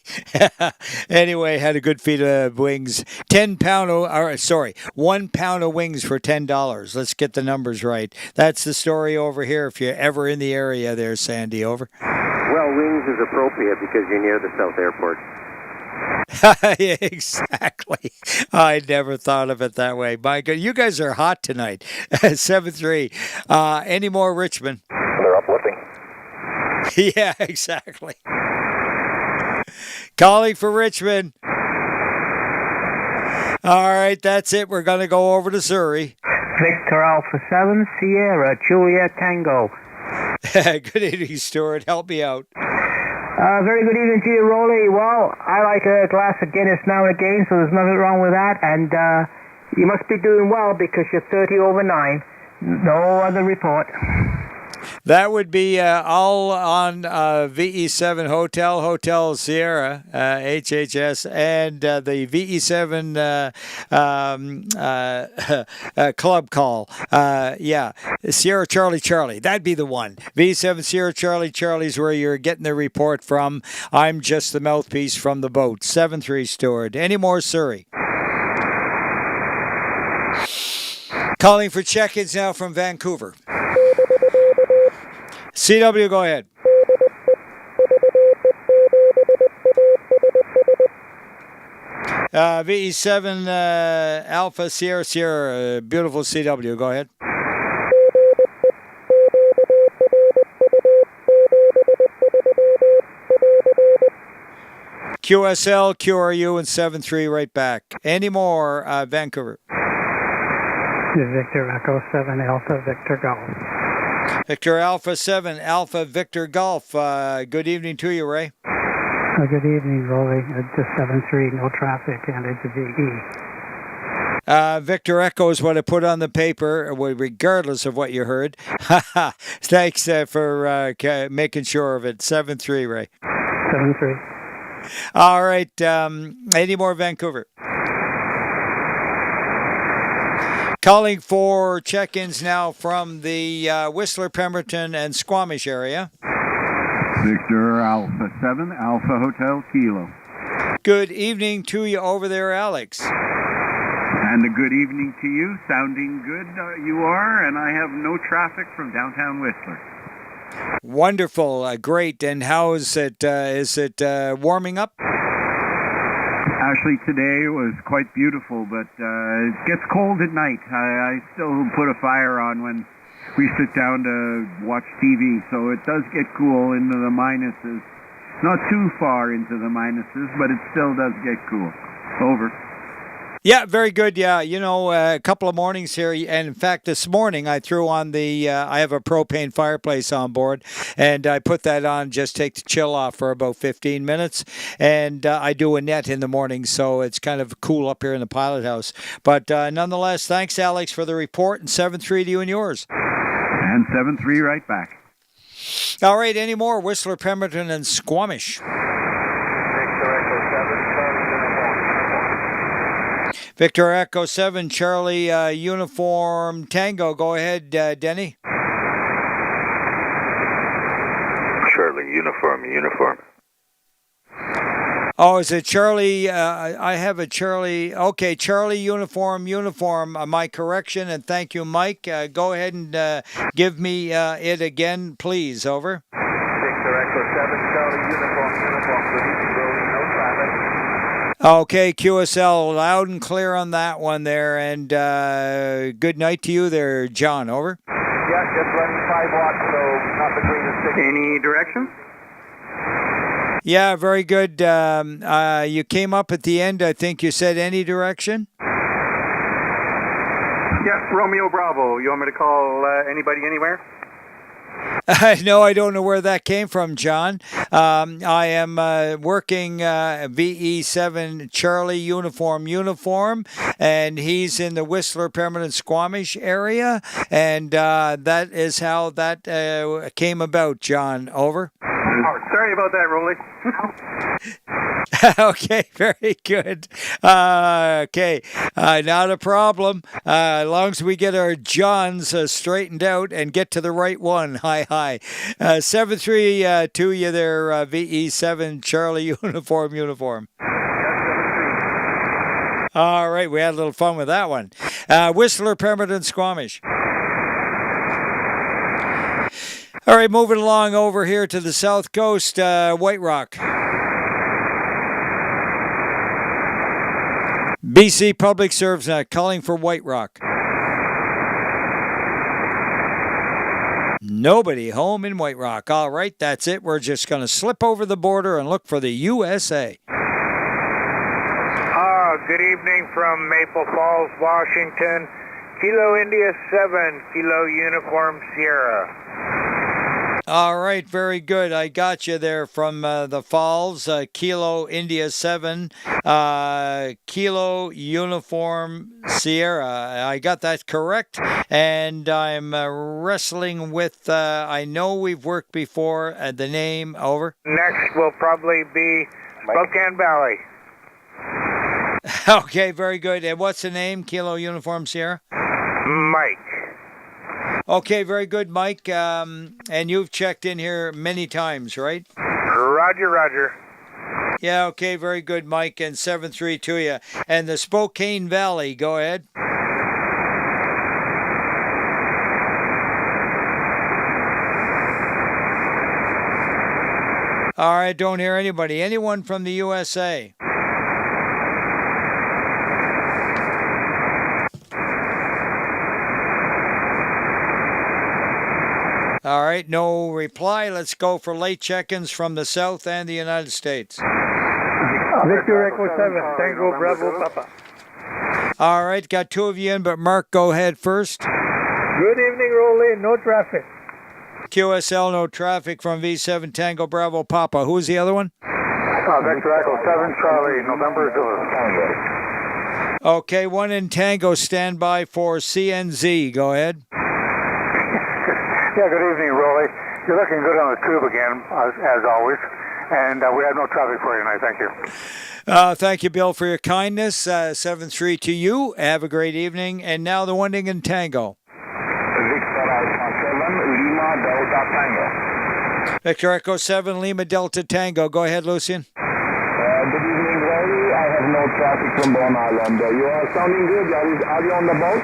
Anyway, had a good feed of wings. 1 pound of wings for $10. Let's get the numbers right. That's the story over here if you're ever in the area there, Sandy. Over. Well, wings is appropriate because you're near the South Airport. Exactly. I never thought of it that way. My God, you guys are hot tonight. 7-3. Any more Richmond? They're uplifting. Yeah, exactly. Calling for Richmond. All right, that's it. We're going to go over to Surrey. Victor Alpha 7 Sierra Juliet Tango. Good evening, Stuart. Help me out. Very good evening to you, Roly. Well, I like a glass of Guinness now and again, so there's nothing wrong with that. And you must be doing well because you're 30 over 9. No other report. That would be all on VE7 Hotel Sierra, HHS, and the VE7 club call. Sierra Charlie. That'd be the one. VE7 Sierra Charlie's where you're getting the report from. I'm just the mouthpiece from the boat. 7-3 Stewart. Any more, Surrey? Calling for check-ins now from Vancouver. CW, go ahead. VE7 Alpha Sierra, beautiful CW, go ahead. QSL, QRU, and 7-3 right back. Any more, Vancouver? Victor Echo 7 Alpha Victor Golf. Victor Alpha 7, Alpha Victor Golf. Good evening to you, Ray. Good evening, Roly. Just 7-3, no traffic, and it's a VE. Victor Echo is what I put on the paper, regardless of what you heard. Thanks for making sure of it. 7-3, Ray. 7-3. All right. Any more Vancouver? Calling for check-ins now from the Whistler, Pemberton, and Squamish area. Victor Alpha 7, Alpha Hotel Kilo. Good evening to you over there, Alex. And a good evening to you. Sounding good you are, and I have no traffic from downtown Whistler. Wonderful. Great. And how is it? Is it warming up? Actually, today was quite beautiful, but it gets cold at night. I still put a fire on when we sit down to watch TV, so it does get cool into the minuses. Not too far into the minuses, but it still does get cool. Over. Yeah, very good. Yeah, a couple of mornings here, and in fact, this morning I threw on I have a propane fireplace on board, and I put that on, just take the chill off for about 15 minutes, and I do a net in the morning, so it's kind of cool up here in the pilot house. But nonetheless, thanks, Alex, for the report, and 7-3 to you and yours. And 7-3 right back. All right, any more? Whistler, Pemberton, and Squamish. Victor Echo 7, Charlie Uniform Tango. Go ahead, Denny. Charlie Uniform. Oh, is it Charlie? I have a Charlie. Okay, Charlie Uniform. My correction, and thank you, Mike. Go ahead and give me it again, please. Over. Victor Echo 7, Charlie Uniform. Good evening, Roly. No traffic. Okay, QSL, loud and clear on that one there, and good night to you there, John. Over. Yeah, just running 5 watts, so not the greatest signal. Any direction? Yeah, very good. You came up at the end. I think you said any direction. Yeah, Romeo Bravo. You want me to call anybody anywhere? No, I don't know where that came from, John. I am working VE7 Charlie Uniform, and he's in the Whistler, Pemberton, Squamish area, and that is how that came about, John. Over. Sorry about that, Roly. Okay, very good. Okay, not a problem. As long as we get our Johns straightened out and get to the right one. Hi. 7-3 to you there, VE7 Charlie Uniform. All right, we had a little fun with that one. Whistler, Pemberton, Squamish. All right, moving along over here to the south coast, White Rock. BC Public Service calling for White Rock. Nobody home in White Rock. All right, that's it. We're just going to slip over the border and look for the USA. Good evening from Maple Falls, Washington. Kilo India 7, Kilo Uniform Sierra. All right, very good. I got you there from the Falls. Kilo India 7, Kilo Uniform Sierra. I got that correct, and I'm wrestling with, I know we've worked before, the name. Over. Next will probably be Spokane Valley. Okay, very good. And what's the name, Kilo Uniform Sierra? Mike. Okay, very good, Mike. And you've checked in here many times, right? Roger. Yeah, okay, very good, Mike. And 7-3 to you. And the Spokane Valley, go ahead. All right, don't hear anybody. Anyone from the USA? All right, no reply. Let's go for late check-ins from the South and the United States. Victor Echo 7, Tango Bravo Papa. All right, got two of you in, but Mark, go ahead first. Good evening, Roly. No traffic. QSL, no traffic from V7 Tango Bravo Papa. Who's the other one? Victor Echo 7 Charlie, November Tango. Okay, 1 in Tango, stand by for CNZ. Go ahead. Yeah, good evening, Roly. You're looking good on the tube again, as always. And we have no traffic for you tonight. Thank you. Thank you, Bill, for your kindness. 7-3 to you. Have a great evening. And now the 1 in Tango. Victor Alpha 7, Lima Delta Tango. Victor Echo 7, Lima Delta Tango. Go ahead, Lucian. Good evening, Roly. I have no traffic from Long Island. You are sounding good. Are you on the boat?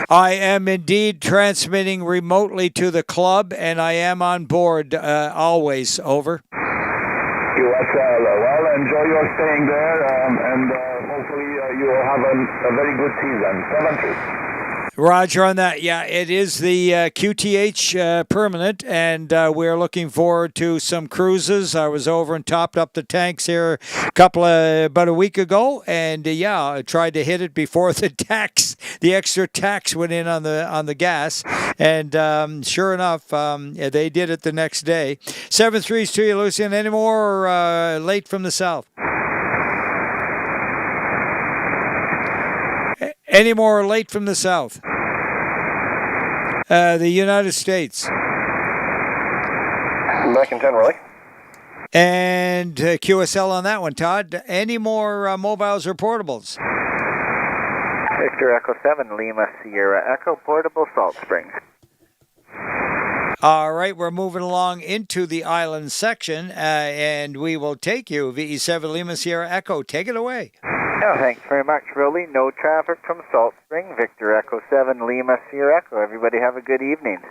I am indeed transmitting remotely to the club, and I am on board always. Over. Well, enjoy your staying there, and hopefully you will have a very good season. 7-3. Roger on that. Yeah, it is the QTH permanent, and we're looking forward to some cruises. I was over and topped up the tanks here about a week ago, and I tried to hit it before the extra tax went in on the gas, and sure enough, they did it the next day. 7-3 to you, Lucian. Any more late from the south? Any more late from the south? The United States. Back in 10, Roly. And QSL on that one, Todd. Any more mobiles or portables? Victor Echo 7, Lima Sierra Echo, portable Salt Springs. All right, we're moving along into the island section, and we will take you, VE7 Lima Sierra Echo. Take it away. No, thanks very much, Roly. No traffic from Salt Spring. Victor Echo 7, Lima Sierra Echo. Everybody have a good evening.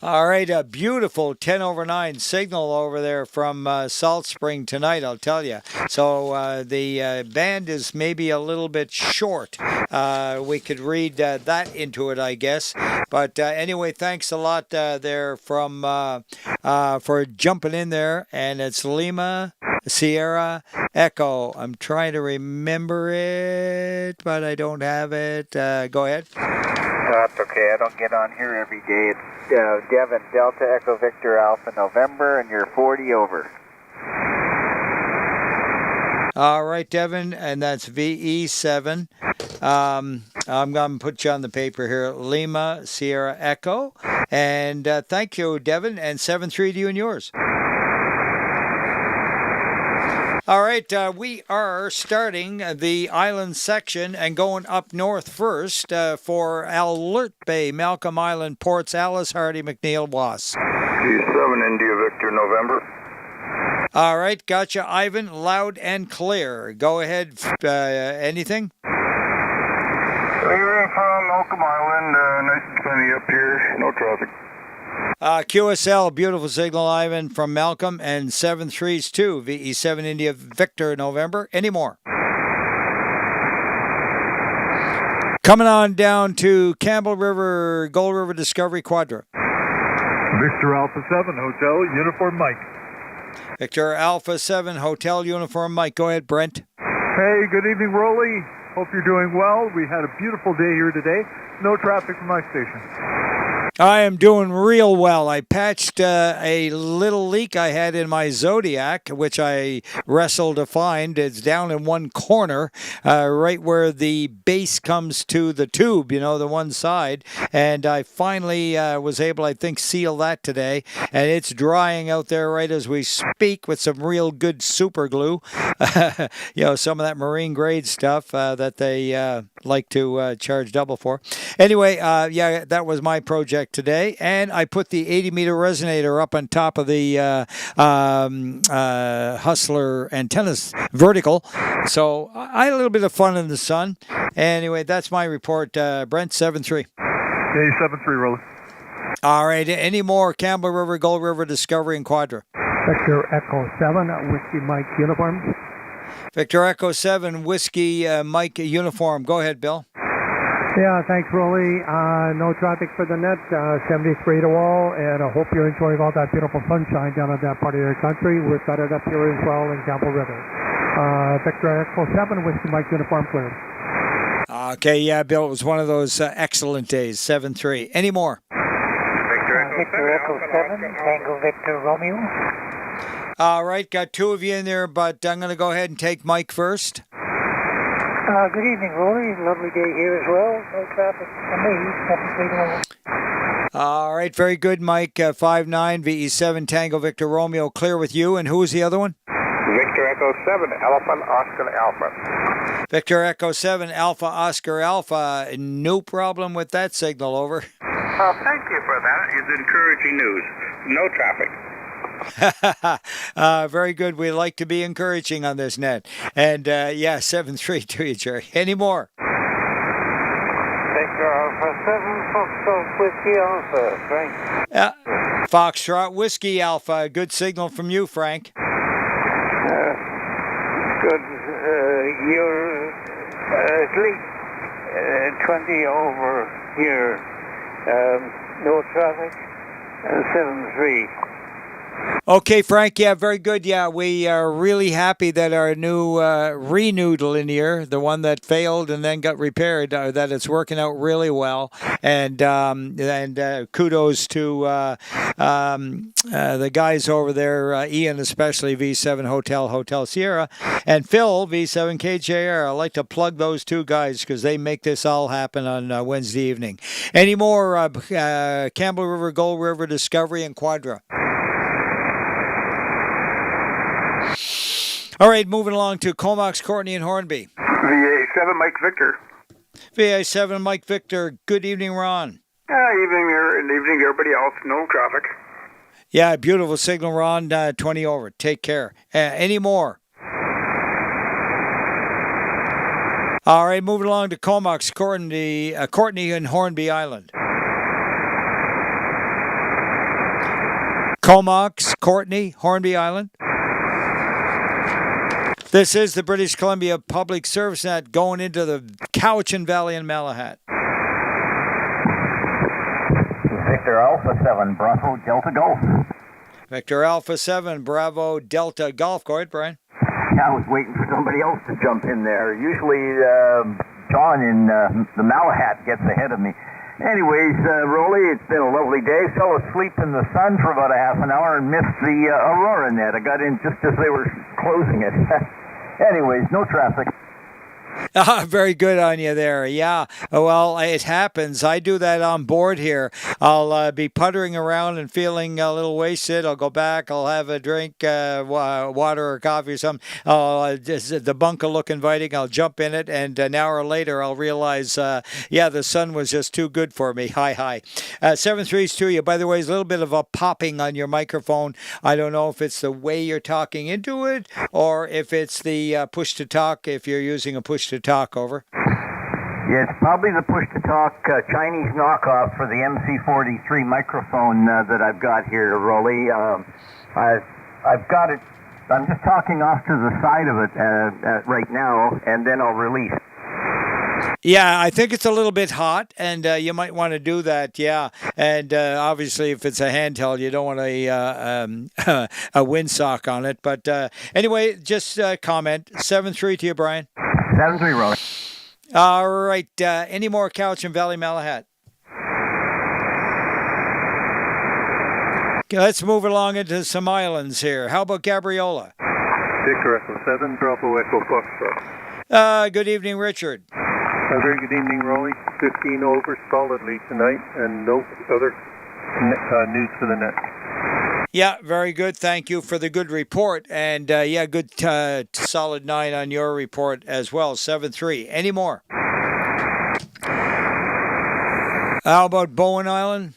All right, a beautiful 10/9 signal over there from Salt Spring tonight, I'll tell you. So the band is maybe a little bit short. We could read that into it, I guess. But anyway, thanks a lot there for jumping in there. And it's Lima Sierra Echo. I'm trying to remember it, but I don't have it. Go ahead. That's okay. I don't get on here every day. It's Devon Delta Echo Victor Alpha November, and you're 40 over. All right, Devon, and that's VE7. I'm going to put you on the paper here. Lima Sierra Echo. And thank you, Devon, and 7-3 to you and yours. All right, we are starting the island section and going up north first for Alert Bay, Malcolm Island, Ports, Alice, Hardy, McNeil, Was. B7 India Victor November. All right, gotcha, Ivan, loud and clear. Go ahead, anything? Clearing from Malcolm Island, nice and sunny up here, no traffic. QSL, beautiful signal, Ivan, from Malcolm, and 7-3s too. VE7 India Victor November. Any more? Coming on down to Campbell River, Gold River Discovery Quadra. Victor Alpha 7, Hotel Uniform Mike. Victor Alpha 7, Hotel Uniform Mike. Go ahead, Brent. Hey, good evening, Roly. Hope you're doing well. We had a beautiful day here today. No traffic from my station. I am doing real well. I patched a little leak I had in my Zodiac, which I wrestled to find. It's down in one corner, right where the base comes to the tube, the one side. And I finally was able, I think, seal that today. And it's drying out there right as we speak with some real good super glue. Some of that marine grade stuff that they like to charge double for. Anyway, that was my project today, and I put the 80-meter resonator up on top of the Hustler antennas vertical, so I had a little bit of fun in the sun. Anyway, that's my report. Brent, 7-3. Hey, 7-3, Roly. All right, any more Campbell River, Gold River, Discovery, and Quadra? Victor Echo 7, Whiskey Mike Uniform. Victor Echo 7, Whiskey Mike Uniform. Go ahead, Bill. Yeah, thanks, Roly. No traffic for the net, 73 to all, and I hope you're enjoying all that beautiful sunshine down in that part of your country. We've got it up here as well in Campbell River. Victor Echo 7, Whiskey Mike Uniform cleared. Okay, yeah, Bill, it was one of those excellent days, 7-3. Any more? Victor Echo Victor Echo 7, Tango Victor Romeo. All right, got two of you in there, but I'm going to go ahead and take Mike first. Good evening, Roly. Lovely day here as well. No traffic for me. 731. All right, very good, Mike. 59 VE7 Tango Victor Romeo, clear with you. And who was the other one? Victor Echo 7, Elephant Oscar Alpha. Victor Echo 7 Alpha Oscar Alpha. No problem with that signal, over. Thank you for that. It's encouraging news. No traffic. Very good. We like to be encouraging on this net. And 7-3 to you, Jerry. Any more? Victor Alpha 7, Foxtrot Whiskey Alpha, Frank. Foxtrot Whiskey Alpha. Good signal from you, Frank. Good. You're asleep. 20 over here. No traffic. 7-3. Okay, Frank. Yeah, very good. Yeah, we are really happy that our new re-noodle in here, the one that failed and then got repaired, that it's working out really well. And kudos to the guys over there, Ian especially, V7 Hotel Sierra, and Phil, V7 KJR. I like to plug those two guys because they make this all happen on Wednesday evening. Any more Campbell River, Gold River, Discovery, and Quadra? All right, moving along to Comox, Courtney, and Hornby. VA7 Mike Victor. VA7 Mike Victor. Good evening, Ron. Evening here, and evening to everybody else. No traffic. Yeah, beautiful signal, Ron. 20 over. Take care. Any more? All right, moving along to Comox, Courtney, and Hornby Island. Comox, Courtney, Hornby Island. This is the British Columbia Public Service Net going into the Cowichan Valley in Malahat. Victor Alpha 7, Bravo Delta Golf. Victor Alpha 7, Bravo Delta Golf. Go ahead, Brian. I was waiting for somebody else to jump in there. Usually John in the Malahat gets ahead of me. Anyways, Roly, it's been a lovely day. Fell asleep in the sun for about a half an hour and missed the Aurora net. I got in just as they were closing it. Anyways, no traffic. Very good on you there. Yeah, well, it happens. I do that on board here. I'll be puttering around and feeling a little wasted. I'll go back. I'll have a drink, water or coffee or something. The bunk will look inviting. I'll jump in it, and an hour later, I'll realize, the sun was just too good for me. Hi. 7-3's to you. By the way, there's a little bit of a popping on your microphone. I don't know if it's the way you're talking into it or if it's the push-to-talk, if you're using a push-to-talk, over. Yeah, it's probably the push-to-talk Chinese knockoff for the MC43 microphone that I've got here, Roly. I've got it. I'm just talking off to the side of it right now, and then I'll release. Yeah, I think it's a little bit hot, and you might want to do that, yeah. And obviously, if it's a handheld, you don't want a windsock on it. But anyway, just comment. 7-3 to you, Brian. 7-3, Roly. All right. Any more Cowichan Valley, Malahat? Okay, let's move along into some islands here. How about Gabriola? Victor Echo 7, Bravo Echo Foxtrot. Good evening, Richard. A very good evening, Roly. 15 over solidly tonight, and no other news for the net. Yeah, very good. Thank you for the good report. And good solid 9 on your report as well. 7-3. Any more? How about Bowen Island?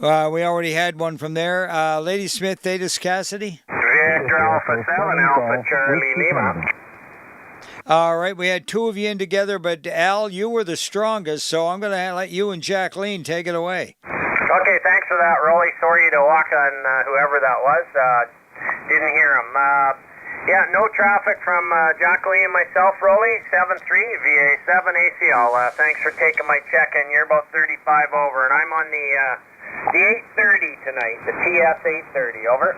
We already had one from there. Lady Smith, Thetis Cassidy? Victor Alpha 7, Alpha Charlie Lima. All right, we had two of you in together, but Al, you were the strongest, so I'm going to let you and Jacqueline take it away. Okay, thanks for that, Roly. Sorry to walk on whoever that was. Didn't hear him. No traffic from Jacqueline and myself, Roly. 7-3, VA7 ACL. Thanks for taking my check-in. You're about 35 over, and I'm on the 830 tonight, the TS 830. Over.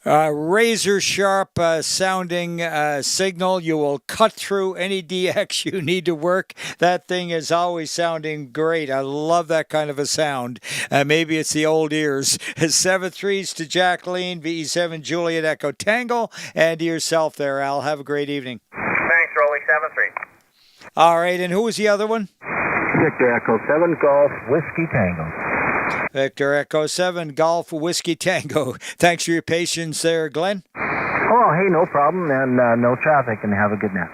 razor sharp sounding signal. You will cut through any DX you need to work. That thing is always sounding great. I love that kind of a sound. Maybe it's the old ears. 7-3s to Jacqueline, VE7 Juliet Echo Tango, and to yourself there, Al. Have a great evening. Thanks, Roly. 7-3. All right, and who was the other one? Victor Echo 7 Golf Whiskey Tango. Victor Echo 7 Golf Whiskey Tango. Thanks for your patience there, Glenn. Oh, hey, no problem, and no traffic, and have a good night.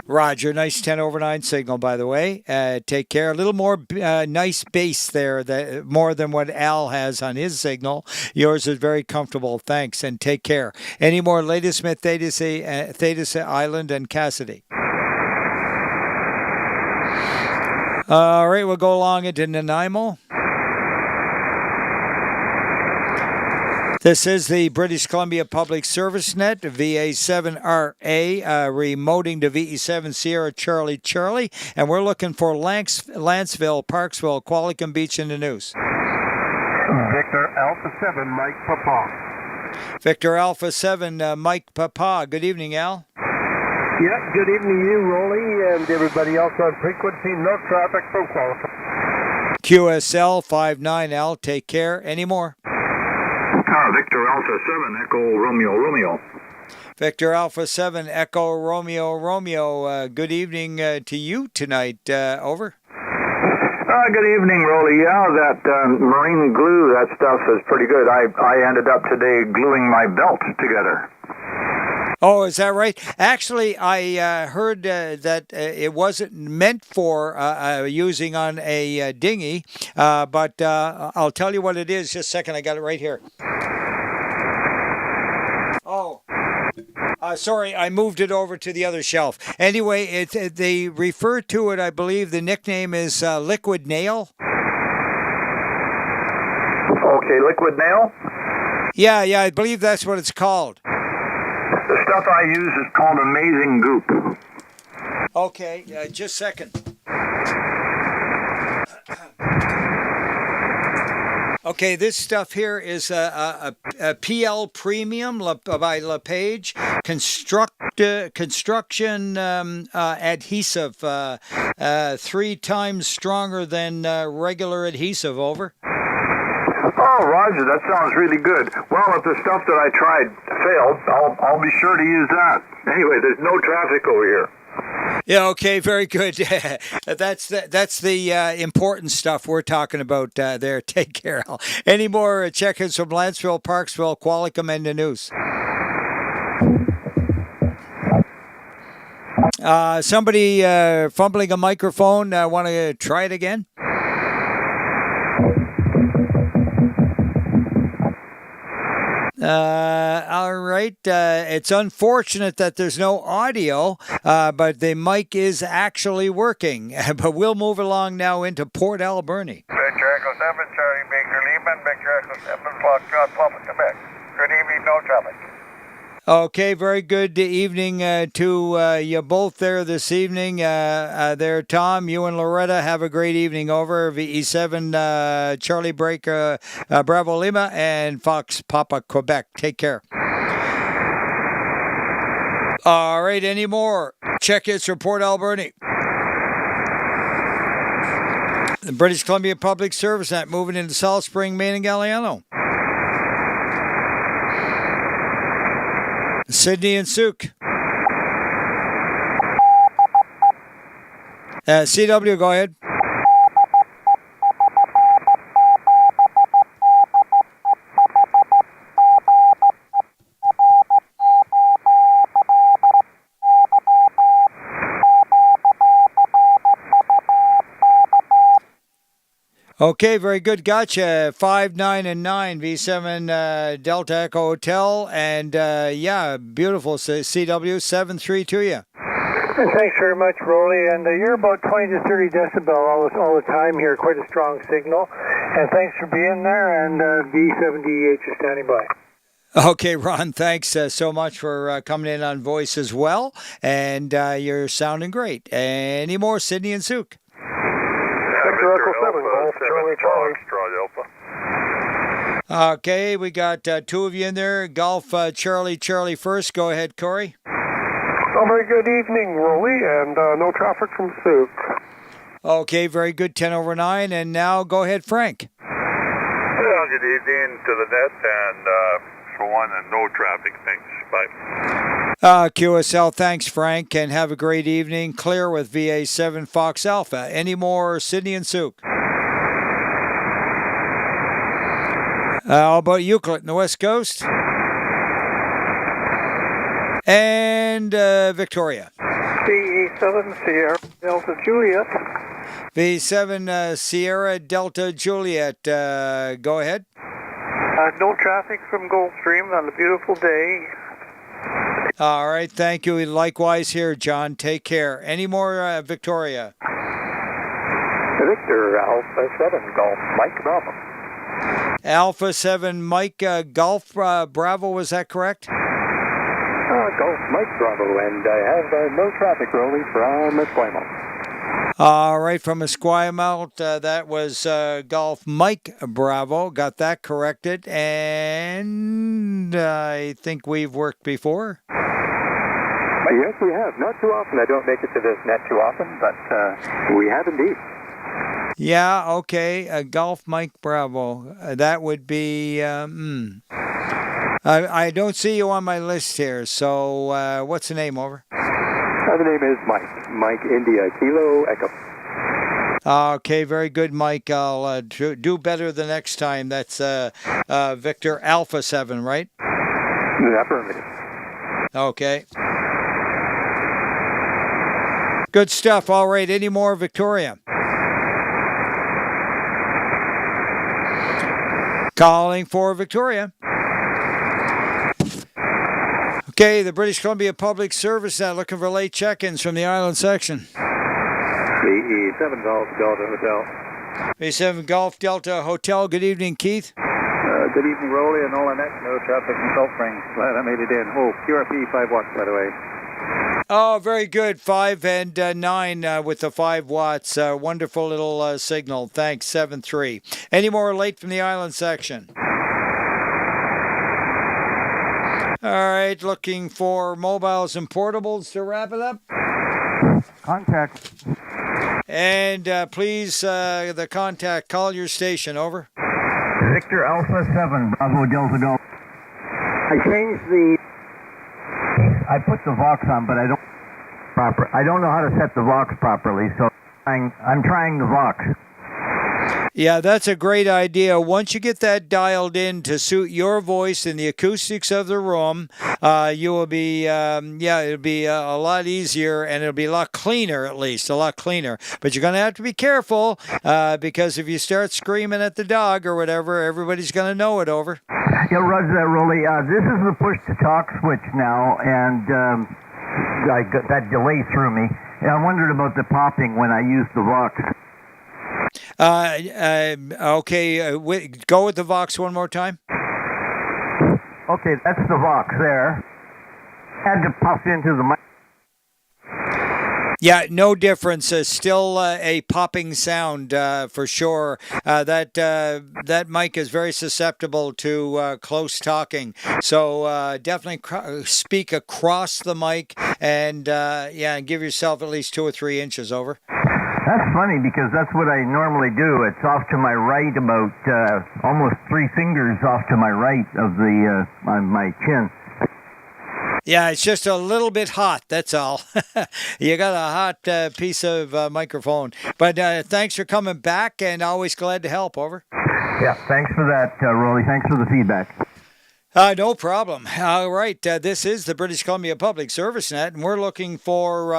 Roger, nice 10/9 signal, by the way. Take care. A little more nice bass there, more than what Al has on his signal. Yours is very comfortable. Thanks, and take care. Any more Ladysmith, Theta Island, and Cassidy? All right, we'll go along into Nanaimo. This is the British Columbia Public Service Net, VA7RA, remoting to VE7 Sierra Charlie, and we're looking for Lanceville, Parksville, Qualicum Beach in the news. Victor Alpha 7, Mike Papa. Victor Alpha 7, Mike Papa. Good evening, Al. Yeah, good evening to you, Roly, and everybody else on frequency. No traffic from Qualicum. QSL 59, Al. Take care. Any more? Victor Alpha 7, Echo Romeo. Victor Alpha 7, Echo Romeo. Good evening to you tonight. Over. Good evening, Roly. Yeah, that marine glue, that stuff is pretty good. I ended up today gluing my belt together. Oh, is that right? Actually, I heard that it wasn't meant for using on a dinghy, but I'll tell you what it is. Just a second, I got it right here. Oh, sorry, I moved it over to the other shelf. Anyway, they refer to it, I believe, the nickname is Liquid Nail. Okay, Liquid Nail? Yeah, I believe that's what it's called. The stuff I use is called Amazing Goop. Okay, just a second. Okay, this stuff here is a PL Premium by LePage construction adhesive, 3 times stronger than regular adhesive. Over. Oh, Roger, that sounds really good. Well, if the stuff that I tried failed, I'll be sure to use that. Anyway, there's no traffic over here. Yeah, okay, very good. That's the important stuff we're talking about there. Take care, Al. Any more check-ins from Lanceville, Parksville, Qualicum, and the news? Somebody fumbling a microphone. Want to try it again? All right. It's unfortunate that there's no audio, but the mic is actually working. But we'll move along now into Port Alberni. Victor Echo 7, Charlie Baker Lehman, Victor Echo 7, Foxtrot, Papa, Quebec. Good evening, no traffic. Okay, very good evening to you both there this evening. There, Tom, you and Loretta, have a great evening. Over. VE7 Charlie Breaker Bravo Lima and Fox Papa Quebec. Take care. All right, any more? Check-ins from Port Alberni. The British Columbia Public Service Net moving into South Spring, Maine, and Galliano. Sydney and Souk. CW, go ahead. Okay, very good. Gotcha. 5, 9, and 9. V7 Delta Echo Hotel. And yeah, beautiful. CW 7-3 to you. And thanks very much, Roly. And you're about 20 to 30 decibel all the time here. Quite a strong signal. And thanks for being there. And V7DH is standing by. Okay, Ron, thanks so much for coming in on voice as well. And you're sounding great. Any more, Sydney and Souk? Victor Echo 7, Golf Charlie Charlie. Okay, we got two of you in there. Golf Charlie first. Go ahead, Corey. Oh, very good evening, Roly, and no traffic from Souk. Okay, very good. 10 over 9. And now go ahead, Frank. Well, good evening to the net, and for one, and no traffic. Thanks. Bye. QSL, thanks, Frank, and have a great evening. Clear with VA7 Fox Alpha. Any more Sydney and Souk? How about Euclid in the West Coast? And Victoria. VE7 Sierra Delta Juliet. V7 Sierra Delta Juliet. Go ahead. No traffic from Gulfstream on a beautiful day. All right, thank you. Likewise here, John. Take care. Any more, Victoria? Victor, Alpha 7 Golf, Mike Bravo. Alpha 7 Mike Golf Bravo, was that correct? Golf Mike Bravo, and I have no traffic rolling from Esquimalt. All right, from Esquimalt, that was Golf Mike Bravo. Got that corrected, and I think we've worked before. Yes, we have. Not too often. I don't make it to this net too often, but we have indeed. Yeah, okay. Golf Mike Bravo. That would be... I don't see you on my list here, so what's the name, over? The name is Mike. Mike India Kilo Echo. Okay, very good, Mike. I'll do better the next time. That's Victor Alpha 7, right? Affirmative. Okay. Good stuff. All right, any more, Victoria? Calling for Victoria. Okay, the British Columbia Public Service now looking for late check-ins from the island section. VE7 Golf Delta Hotel. V7 Golf Delta Hotel. Good evening, Keith. Good evening, Roly and all that. No traffic from Salt Springs. Glad I made it in. Oh, QRP 5 watts, by the way. Oh, very good. 5 and 9 with the 5 watts. Wonderful little signal. Thanks, 7-3. Any more late from the island section? All right, looking for mobiles and portables to wrap it up. Contact. And please, the contact, call your station, over. Victor Alpha 7, Bravo Delta Golf. I changed the... I put the Vox on, but I don't know how to set the Vox properly, so I'm trying the Vox. Yeah, that's a great idea. Once you get that dialed in to suit your voice and the acoustics of the room, you will be, it'll be a lot easier, and it'll be a lot cleaner, at least, a lot cleaner. But you're going to have to be careful, because if you start screaming at the dog or whatever, everybody's going to know it, over. Yeah, Roger that, Roly. This is the push-to-talk switch now, and I got that delay threw me. And I wondered about the popping when I used the Vox. Okay, go with the Vox one more time. Okay, that's the Vox there. Had to pop into the mic. Yeah, no difference. Still a popping sound for sure. That mic is very susceptible to close talking. So definitely speak across the mic, and give yourself at least 2 or 3 inches, over. That's funny because that's what I normally do. It's off to my right, about almost 3 fingers off to my right of the on my chin. Yeah, it's just a little bit hot, that's all. You got a hot piece of microphone. But thanks for coming back, and always glad to help, over. Yeah, thanks for that, Roly. Thanks for the feedback. No problem. All right, this is the British Columbia Public Service Net, and we're looking for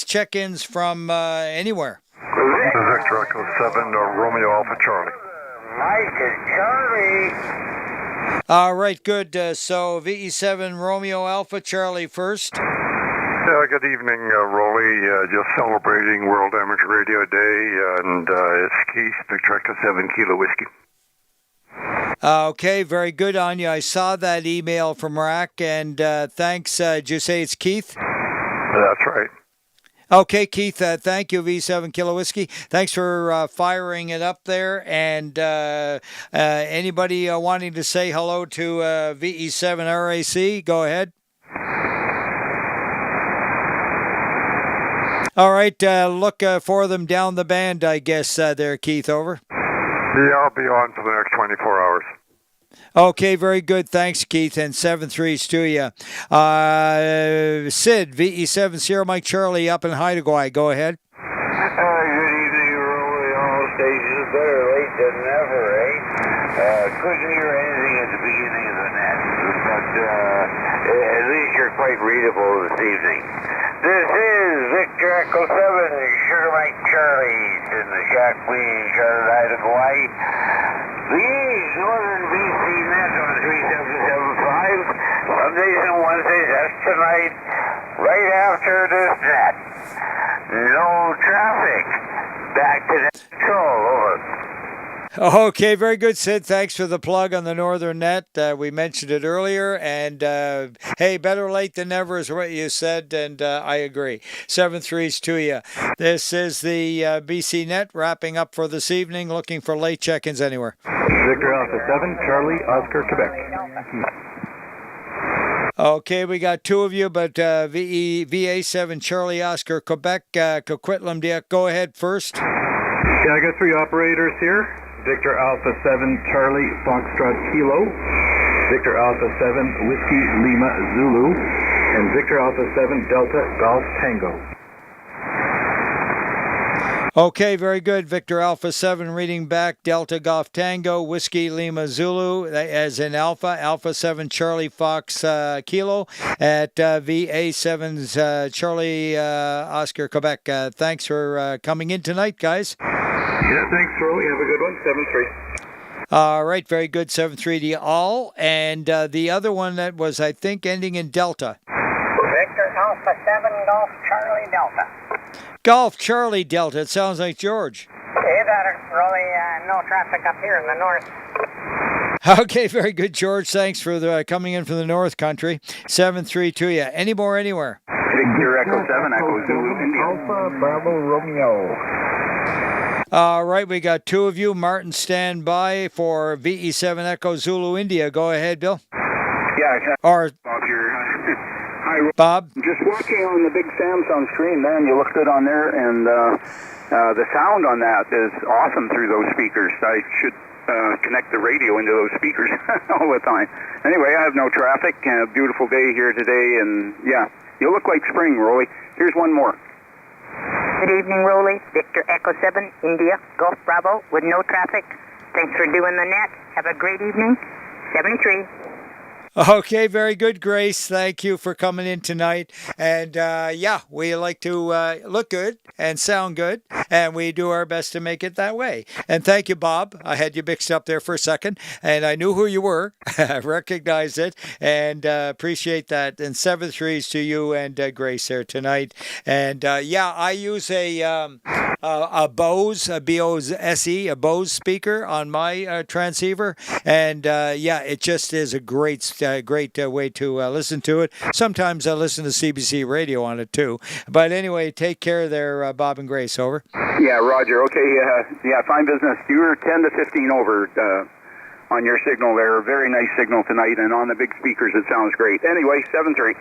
check-ins from anywhere. This is Victor Echo 7, Romeo Alpha Charlie. Mike is Charlie. All right, good. So VE7 Romeo Alpha Charlie first. Yeah, good evening, Roly. Just celebrating World Amateur Radio Day, and it's Keith, Victor Echo 7 Kilo Whiskey. Okay, very good on you. I saw that email from Rack, and thanks. Did you say it's Keith? That's right. Okay, Keith, thank you, V7 Kilo Whiskey. Thanks for firing it up there. And anybody wanting to say hello to VE7 RAC, go ahead. All right, look for them down the band, I guess, there, Keith, over. Yeah, I'll be on for the next 24 hours. Okay, very good. Thanks, Keith, and 7-3s to you. Sid, VE7 Sierra Mike Charlie up in Haida. Go ahead. Good evening, Roly. All stations better late than never, eh? Couldn't hear anything at the beginning of the net, but at least you're quite readable this evening. This is Victor Echo 7, Sugar Mike Charlie, in the Shack Queen, Charlotte, Haida, Hawaii. The Northern BC net on 3775. Mondays and Wednesdays, that's tonight, right after this net. No traffic. Back to the control, over. Okay, very good, Sid. Thanks for the plug on the Northern Net. We mentioned it earlier, and hey, better late than never is what you said, and I agree. 7-3s to you. This is the BC Net wrapping up for this evening, looking for late check-ins anywhere. Victor Alpha 7, Charlie, Oscar, Quebec. Okay, we got two of you, but VA7 Charlie Oscar Quebec, Coquitlam, go ahead first. Yeah, I got three operators here. Victor Alpha 7, Charlie, Foxtrot Kilo, Victor Alpha 7, Whiskey Lima Zulu, and Victor Alpha 7, Delta Golf Tango. Okay, very good. Victor Alpha 7 reading back, Delta Golf Tango, Whiskey Lima Zulu, as in Alpha, Alpha 7 Charlie Fox Kilo at VA7's Charlie Oscar Quebec. Thanks for coming in tonight, guys. Yeah, thanks, Roly. Have a good one. 7-3. All right, very good. 7-3 to you all. And the other one that was, I think, ending in Delta. Victor Alpha 7, Golf Charlie Delta. Golf Charlie Delta. It sounds like George. Hey, that Roly, no traffic up here in the north. Okay, very good, George. Thanks for coming in from the North Country. 7-3 to you. Any more anywhere? Victor Echo 7, Echo Zulu, India. Alpha Bravo Romeo. All right, we got two of you. Martin, stand by for VE7 Echo Zulu India. Go ahead, Bill. Yeah, or Bob here. Hi, Bob. Just watching on the big Samsung screen, man, you look good on there, and the sound on that is awesome through those speakers. I should connect the radio into those speakers all the time. Anyway, I have no traffic. Beautiful day here today, and yeah, you look like spring, Roly. Here's one more. Good evening, Roly. Victor Echo 7, India, Golf Bravo, with no traffic. Thanks for doing the net. Have a great evening. 73. Okay, very good, Grace. Thank you for coming in tonight. And yeah, we like to look good and sound good, and we do our best to make it that way. And thank you, Bob. I had you mixed up there for a second, and I knew who you were. I recognized it, and appreciate that. And 7-3s to you and Grace there tonight. And yeah, I use a Bose, a B-O-S-E, a Bose speaker on my transceiver, and yeah, it just is a great way to listen to it. Sometimes I listen to CBC radio on it too. But anyway, take care there, Bob and Grace. Over. Yeah, Roger. Okay, yeah, fine business. You were 10 to 15 over on your signal there. Very nice signal tonight, and on the big speakers, it sounds great. Anyway, 7-3.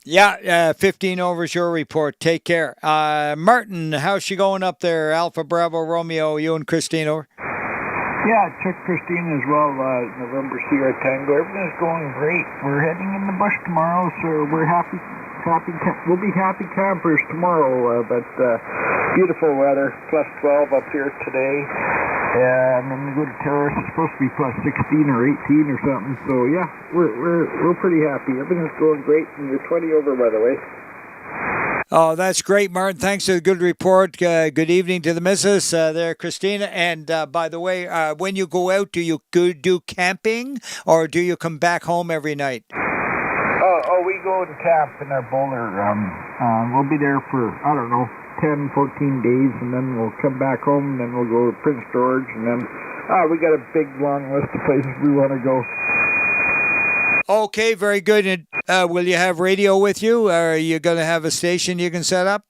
Yeah, 15 over is your report. Take care. Martin, how's she going up there? Alpha Bravo Romeo, you and Christine, over. Yeah, check Christine as well, November Sierra Tango. Everything's going great. We're heading in the bush tomorrow, so we're we'll be happy campers tomorrow, but beautiful weather, plus 12 up here today. And then we go to Terrace, it's supposed to be plus 16 or 18 or something, so yeah, we're pretty happy. Everything's going great, and you're 20 over, by the way. Oh, that's great, Martin. Thanks for the good report. Good evening to the missus there, Christina. And by the way, when you go out, do you do camping, or do you come back home every night? Oh, we go to camp in our bowler. We'll be there for, 10, 14 days, and then we'll come back home, and then we'll go to Prince George, and then we got a big, long list of places we want to go. Okay, very good. And will you have radio with you? Are you going to have a station you can set up?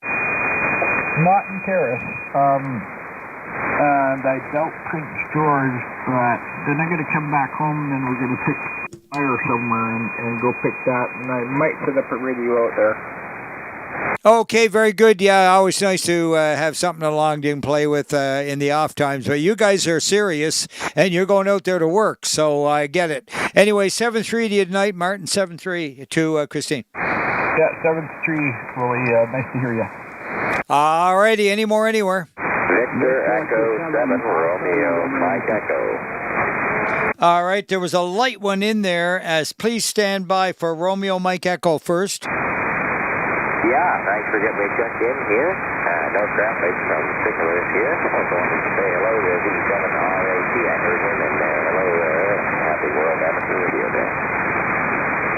Not in Terrace. And I doubt Prince George, but then I'm going to come back home, and then we're going to pick fire somewhere and go pick that, and I might set up a radio out there. Okay, very good. Yeah, always nice to have something along you can play with in the off times. But you guys are serious, and you're going out there to work, so I get it. Anyway, 7-3 to you tonight, Martin. 7-3 to Christine. Yeah, 7-3, Roly. Nice to hear you. All righty. Any more, anywhere? Victor Echo 7, Romeo, Mike Echo. All right, there was a light one in there. As please stand by for Romeo Mike Echo first. Yeah, thanks for getting me checked in here. No traffic from Sticklers here. Also wanted to say hello to V7RAT. I heard him in there. Hello there. Happy World Amateur Radio Day.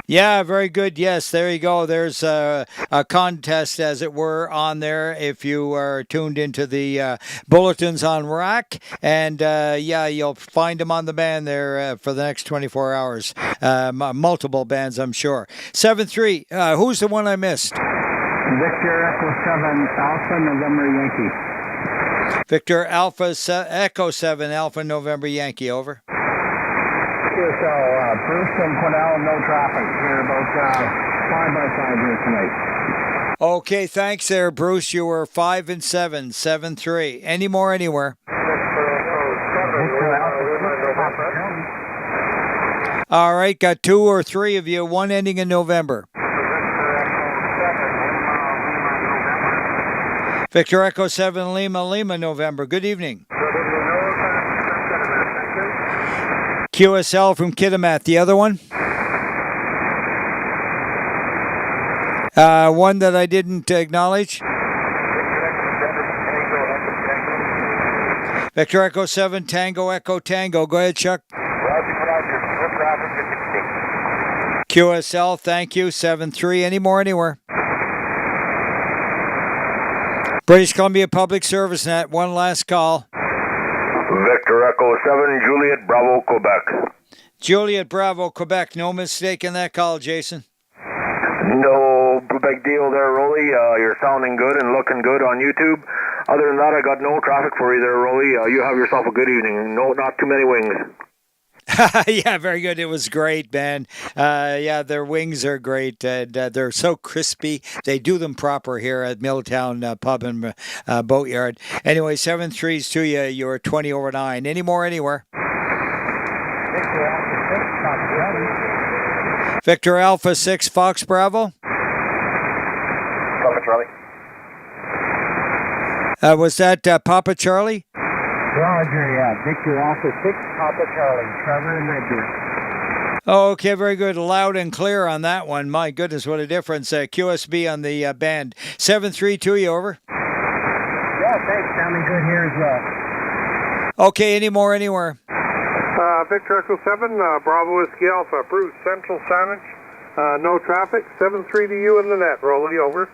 Yeah, very good. Yes, there you go. There's a contest, as it were, on there if you are tuned into the bulletins on RAC. And, yeah, you'll find them on the band there for the next 24 hours. Multiple bands, I'm sure. 7-3. Who's the one I missed? Victor Echo 7, Alpha November Yankee. Victor Echo 7, Alpha November Yankee, over. So, Bruce and Cornell, no traffic here, about 5x5 here tonight. Okay, thanks there, Bruce. You were 5 and 7, 7-3. Any more, anywhere? All right, got 2 or 3 of you, one ending in November. Victor Echo 7, Lima, November. Good evening. QSL from Kitimat. The other one? One that I didn't acknowledge. Victor Echo 7, Tango Echo Tango. Go ahead, Chuck. QSL, thank you. 7-3. Any more, anywhere? British Columbia Public Service Net. One last call. Victor Echo 7, Juliet Bravo, Quebec. Juliet Bravo, Quebec. No mistake in that call, Jason. No big deal there, Roly. You're sounding good and looking good on YouTube. Other than that, I got no traffic for you there, Roly. You have yourself a good evening. No, not too many wings. Yeah, very good. It was great, man. Yeah, their wings are great. And, they're so crispy. They do them proper here at Milltown Pub and Boatyard. Anyway, 7-3s to you. You're 20 over 9. Any more, anywhere? Victor Alpha 6, Fox Bravo. Papa Charlie. Was that Papa Charlie? Roger, yeah. Victor Alpha 6, Papa Charlie. Trevor and Edgar. Okay, very good. Loud and clear on that one. My goodness, what a difference. QSB on the band. 7-3 to you, over. Yeah, thanks. Sounding good here as well. Okay, any more, anywhere? Victor Echo 7, Bravo Whiskey Alpha, Bruce, Central Saanich, no traffic, 7-3 to you in the net. Roly, over.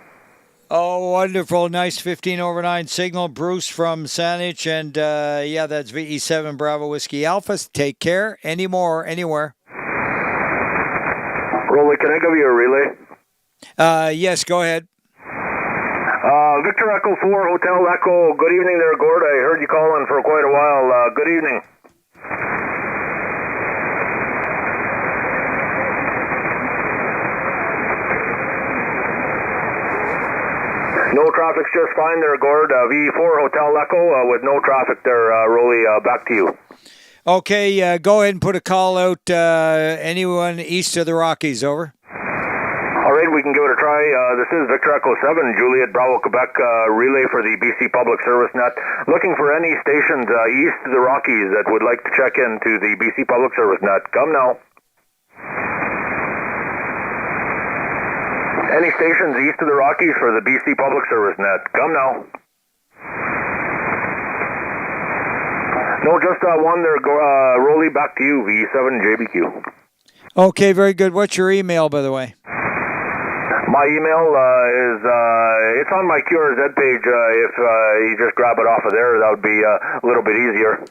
Oh, wonderful. Nice 15 over 9 signal. Bruce from Saanich, and yeah, that's VE7 Bravo Whiskey Alpha. Take care. Any more, anywhere? Roly, can I give you a relay? Yes, go ahead. Victor Echo 4, Hotel Echo. Good evening there, Gord. I heard you calling for quite a while. Good evening. No traffic's just fine there, Gord. V4 Hotel Echo with no traffic there, Roly. Back to you. Okay, go ahead and put a call out. Anyone east of the Rockies, over. All right, we can give it a try. This is Victor Echo 7, Juliet Bravo, Quebec, relay for the BC Public Service Net. Looking for any stations east of the Rockies that would like to check into the BC Public Service Net. Come now. Any stations east of the Rockies for the BC Public Service Net. Come now. No, just one there. Roly, back to you, V7JBQ. Okay, very good. What's your email, by the way? My email is, it's on my QRZ page. If you just grab it off of there, that would be a little bit easier.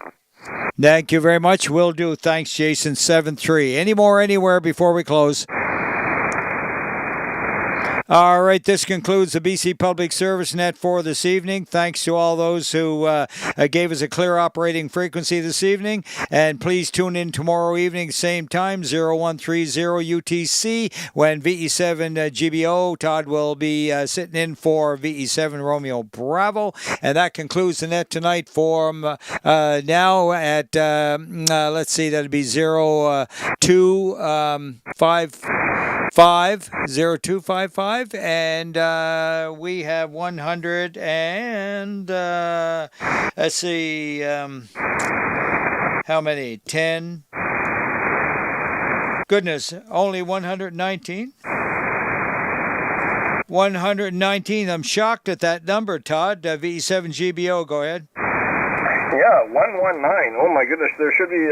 Thank you very much. Will do. Thanks, Jason. 7-3. Any more, anywhere before we close? All right, this concludes the BC Public Service Net for this evening. Thanks to all those who gave us a clear operating frequency this evening. And please tune in tomorrow evening, same time, 0130 UTC, when VE7 GBO, Todd will be sitting in for VE7 Romeo Bravo. And that concludes the net tonight from now at, let's see, that'd be 0255, and we have 100 and let's see, how many? 10. Goodness, only 119. 119. I'm shocked at that number, Todd. VE7 GBO, go ahead. Yeah, 119. Oh my goodness, there should be